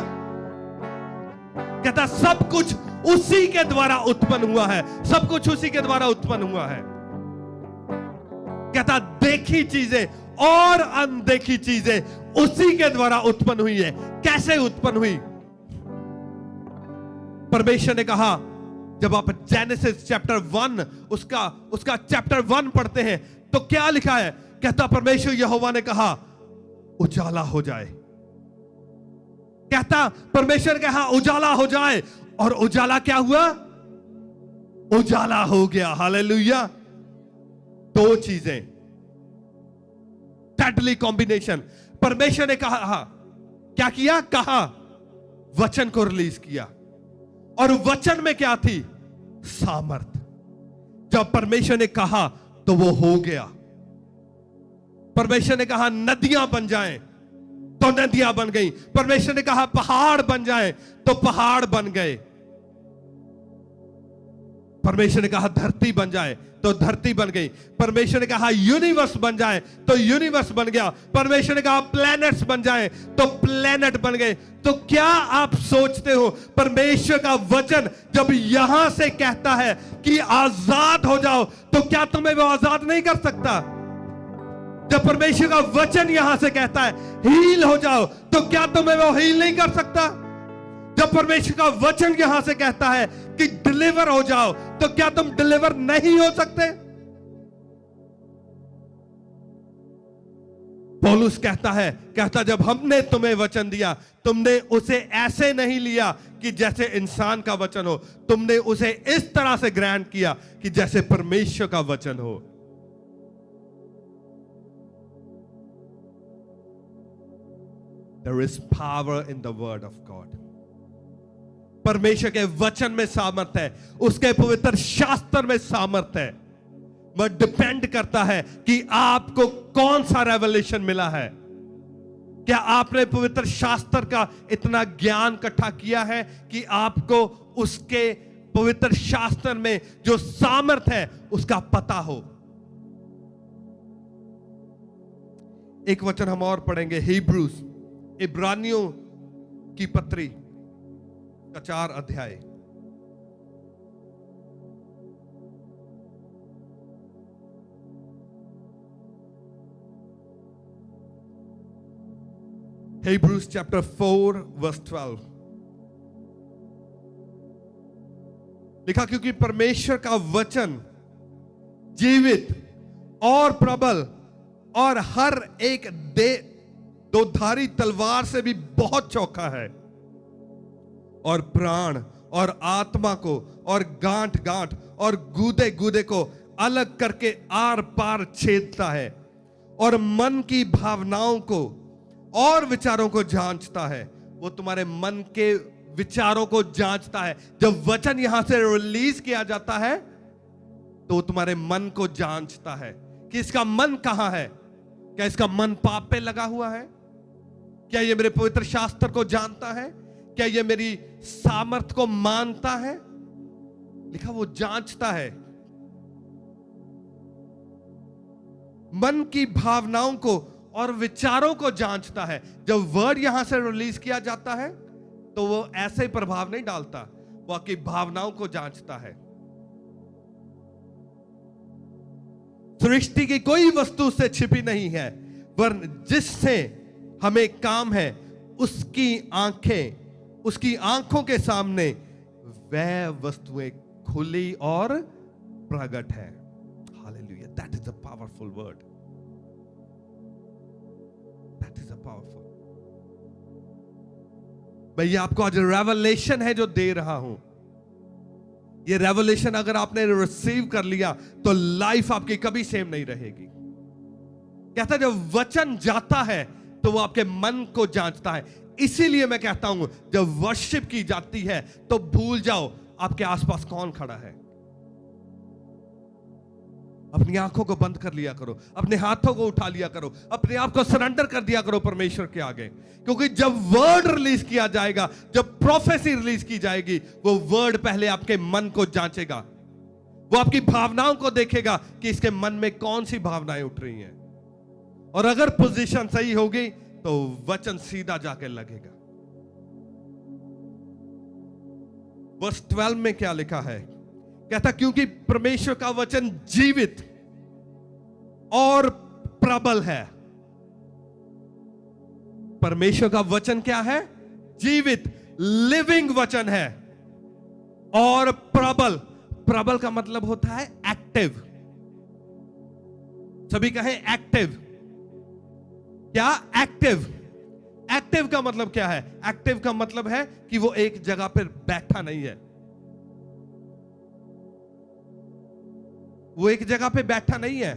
Speaker 1: कहता सब कुछ उसी के द्वारा उत्पन्न हुआ है, सब कुछ उसी के द्वारा उत्पन्न हुआ है। कहता देखी चीजें और अनदेखी चीजें उसी के द्वारा उत्पन्न हुई है। कैसे उत्पन्न हुई? परमेश्वर ने कहा, जब आप जेनेसिस चैप्टर 1 उसका चैप्टर 1 पढ़ते हैं तो क्या लिखा है? कहता परमेश्वर यहोवा ने कहा उजाला हो जाए। कहता परमेश्वर ने कहा उजाला हो जाए, और उजाला क्या हुआ? उजाला हो गया। हालेलुया। दो चीजें, डेडली कॉम्बिनेशन। परमेश्वर ने कहा, क्या किया? कहा, वचन को रिलीज किया, और वचन में क्या थी? सामर्थ। जब परमेश्वर ने कहा तो वो हो गया। परमेश्वर ने कहा नदियां बन जाएं, तो नदियां बन गई। परमेश्वर ने कहा पहाड़ बन जाए तो पहाड़ बन गए। परमेश्वर ने कहा धरती बन जाए तो धरती बन गई। परमेश्वर ने कहा यूनिवर्स बन जाए तो यूनिवर्स बन गया। परमेश्वर ने कहा प्लैनेट्स बन जाए तो प्लैनेट बन गए। तो क्या आप सोचते हो परमेश्वर का वचन जब यहां से कहता है कि आजाद हो जाओ, तो क्या तुम्हें वो आजाद नहीं कर सकता? जब परमेश्वर का वचन यहां से कहता है हील हो जाओ, तो क्या तुम्हें वो हील नहीं कर सकता? जब परमेश्वर का वचन यहां से कहता है कि डिलीवर हो जाओ, तो क्या तुम डिलीवर नहीं हो सकते? पौलुस कहता जब हमने तुम्हें वचन दिया, तुमने उसे ऐसे नहीं लिया कि जैसे इंसान का वचन हो, तुमने उसे इस तरह से ग्रहण किया कि जैसे परमेश्वर का वचन हो। There is power in the word of God. परमेश्वर के वचन में सामर्थ है, उसके पवित्र शास्त्र में सामर्थ है। वह डिपेंड करता है कि आपको कौन सा रेवलेशन मिला है। क्या आपने पवित्र शास्त्र का इतना ज्ञान इकट्ठा किया है कि आपको उसके पवित्र शास्त्र में जो सामर्थ है उसका पता हो? एक वचन हम और पढ़ेंगे, हिब्रूस, इब्रानियों की पत्री का 4 अध्याय। Hebrews chapter 4 verse 12 लिखा, क्योंकि परमेश्वर का वचन जीवित और प्रबल और हर एक दो धारी तलवार से भी बहुत चौखा है, और प्राण और आत्मा को और गांठ गांठ और गूदे गूदे को अलग करके आर पार छेदता है, और मन की भावनाओं को और विचारों को जांचता है। वो तुम्हारे मन के विचारों को जांचता है। जब वचन यहां से रिलीज किया जाता है तो तुम्हारे मन को जांचता है कि इसका मन कहां है। क्या इसका मन पाप पे लगा हुआ है? क्या ये मेरे पवित्र शास्त्र को जानता है? क्या ये मेरी सामर्थ को मानता है? लिखा वो जांचता है। मन की भावनाओं को और विचारों को जांचता है। जब वर्ड यहां से रिलीज किया जाता है तो वो ऐसे प्रभाव नहीं डालता, वो आपकी भावनाओं को जांचता है। सृष्टि की कोई वस्तु से छिपी नहीं है, वरन जिससे हमें काम है उसकी आंखों के सामने वह वस्तुएं खुली और प्रकट है। Hallelujah, that is a powerful word. That is a powerful. मैं ये आपको आज रेवलेशन है जो दे रहा हूं। ये रेवलेशन अगर आपने रिसीव कर लिया तो लाइफ आपकी कभी सेम नहीं रहेगी। कहता है जब वचन जाता है तो वो आपके मन को जांचता है। इसीलिए मैं कहता हूं जब वर्शिप की जाती है तो भूल जाओ आपके आसपास कौन खड़ा है। अपनी आंखों को बंद कर लिया करो, अपने हाथों को उठा लिया करो, अपने आप को सरेंडर कर दिया करो परमेश्वर के आगे। क्योंकि जब वर्ड रिलीज किया जाएगा, जब प्रोफेसी रिलीज की जाएगी, वो वर्ड पहले आपके मन को जांचेगा। वो आपकी भावनाओं को देखेगा कि इसके मन में कौन सी भावनाएं उठ रही हैं, और अगर पोजीशन सही होगी तो वचन सीधा जाके लगेगा। वर्स 12 में क्या लिखा है? कहता क्योंकि परमेश्वर का वचन जीवित और प्रबल है। परमेश्वर का वचन क्या है? जीवित, लिविंग वचन है, और प्रबल। प्रबल का मतलब होता है एक्टिव। सभी कहें एक्टिव। क्या? एक्टिव। एक्टिव का मतलब क्या है? एक्टिव का मतलब है कि वो एक जगह पर बैठा नहीं है। वो एक जगह पे बैठा नहीं है,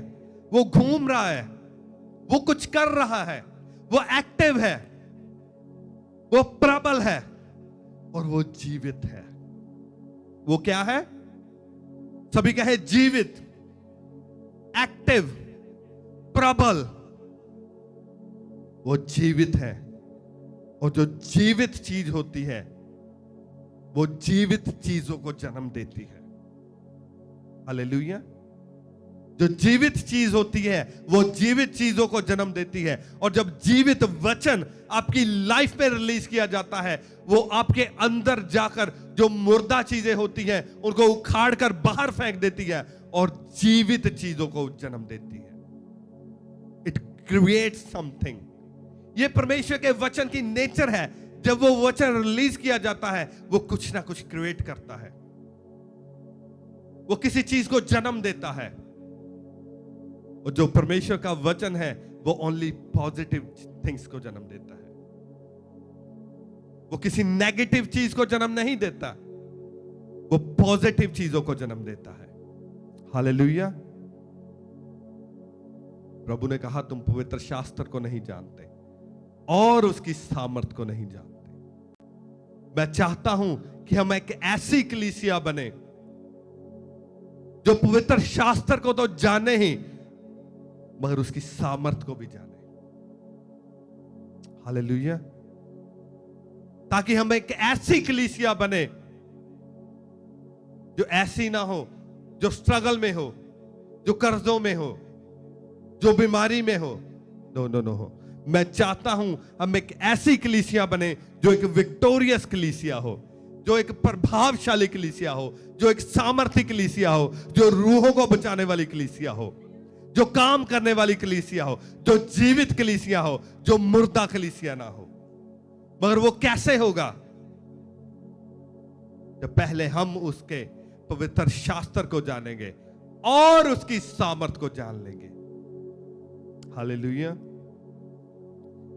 Speaker 1: वो घूम रहा है, वो कुछ कर रहा है, वो एक्टिव है, वो प्रबल है, और वो जीवित है। वो क्या है? सभी कहे जीवित, एक्टिव, प्रबल। वो जीवित है। और जो जीवित चीज होती है वो जीवित चीजों को जन्म देती है। हालेलुया। जो जीवित चीज होती है वो जीवित चीजों को जन्म देती है। और जब जीवित वचन आपकी लाइफ में रिलीज किया जाता है, वो आपके अंदर जाकर जो मुर्दा चीजें होती हैं उनको उखाड़ कर बाहर फेंक देती है और जीवित चीजों को जन्म देती है। It creates something. ये परमेश्वर के वचन की नेचर है। जब वो वचन रिलीज किया जाता है वो कुछ ना कुछ क्रिएट करता है, वो किसी चीज को जन्म देता है। और जो परमेश्वर का वचन है वो ओनली पॉजिटिव थिंग्स को जन्म देता है, वो किसी नेगेटिव चीज को जन्म नहीं देता, वो पॉजिटिव चीजों को जन्म देता है। हालेलुया। प्रभु ने कहा तुम पवित्र शास्त्र को नहीं जानते और उसकी सामर्थ को नहीं जानते। मैं चाहता हूं कि हम एक ऐसी कलीसिया बने जो पवित्र शास्त्र को तो जाने ही मगर उसकी सामर्थ को भी जाने। हालेलुया। ताकि हम एक ऐसी कलीसिया बने जो ऐसी ना हो, जो स्ट्रगल में हो, जो कर्जों में हो, जो बीमारी में हो। नो हो। मैं चाहता हूं हम एक ऐसी कलीसिया बने जो एक विक्टोरियस कलीसिया हो, जो एक प्रभावशाली कलीसिया हो, जो एक सामर्थ्य कलीसिया हो, जो रूहों को बचाने वाली कलीसिया हो, जो काम करने वाली कलीसिया हो, जो जीवित कलीसिया हो, जो मुर्दा कलीसिया ना हो। मगर वो कैसे होगा? जब पहले हम उसके पवित्र शास्त्र को जानेंगे और उसकी सामर्थ को जान लेंगे। हालेलुया।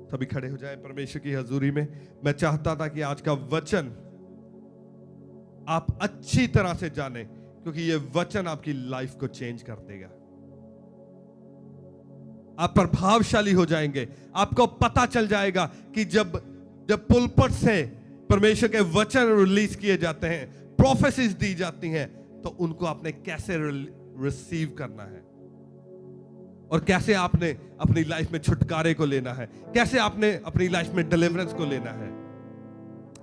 Speaker 1: सभी खड़े हो जाए परमेश्वर की हजूरी में। मैं चाहता था कि आज का वचन आप अच्छी तरह से जाने, क्योंकि ये वचन आपकी लाइफ को चेंज कर देगा। आप प्रभावशाली हो जाएंगे। आपको पता चल जाएगा कि जब पुलपट से परमेश्वर के वचन रिलीज किए जाते हैं, प्रोफेसीज दी जाती हैं, तो उनको आपने कैसे रिसीव करना है और कैसे आपने अपनी लाइफ में छुटकारे को लेना है, कैसे आपने अपनी लाइफ में डिलीवरेंस को लेना है।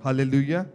Speaker 1: हालेलुया।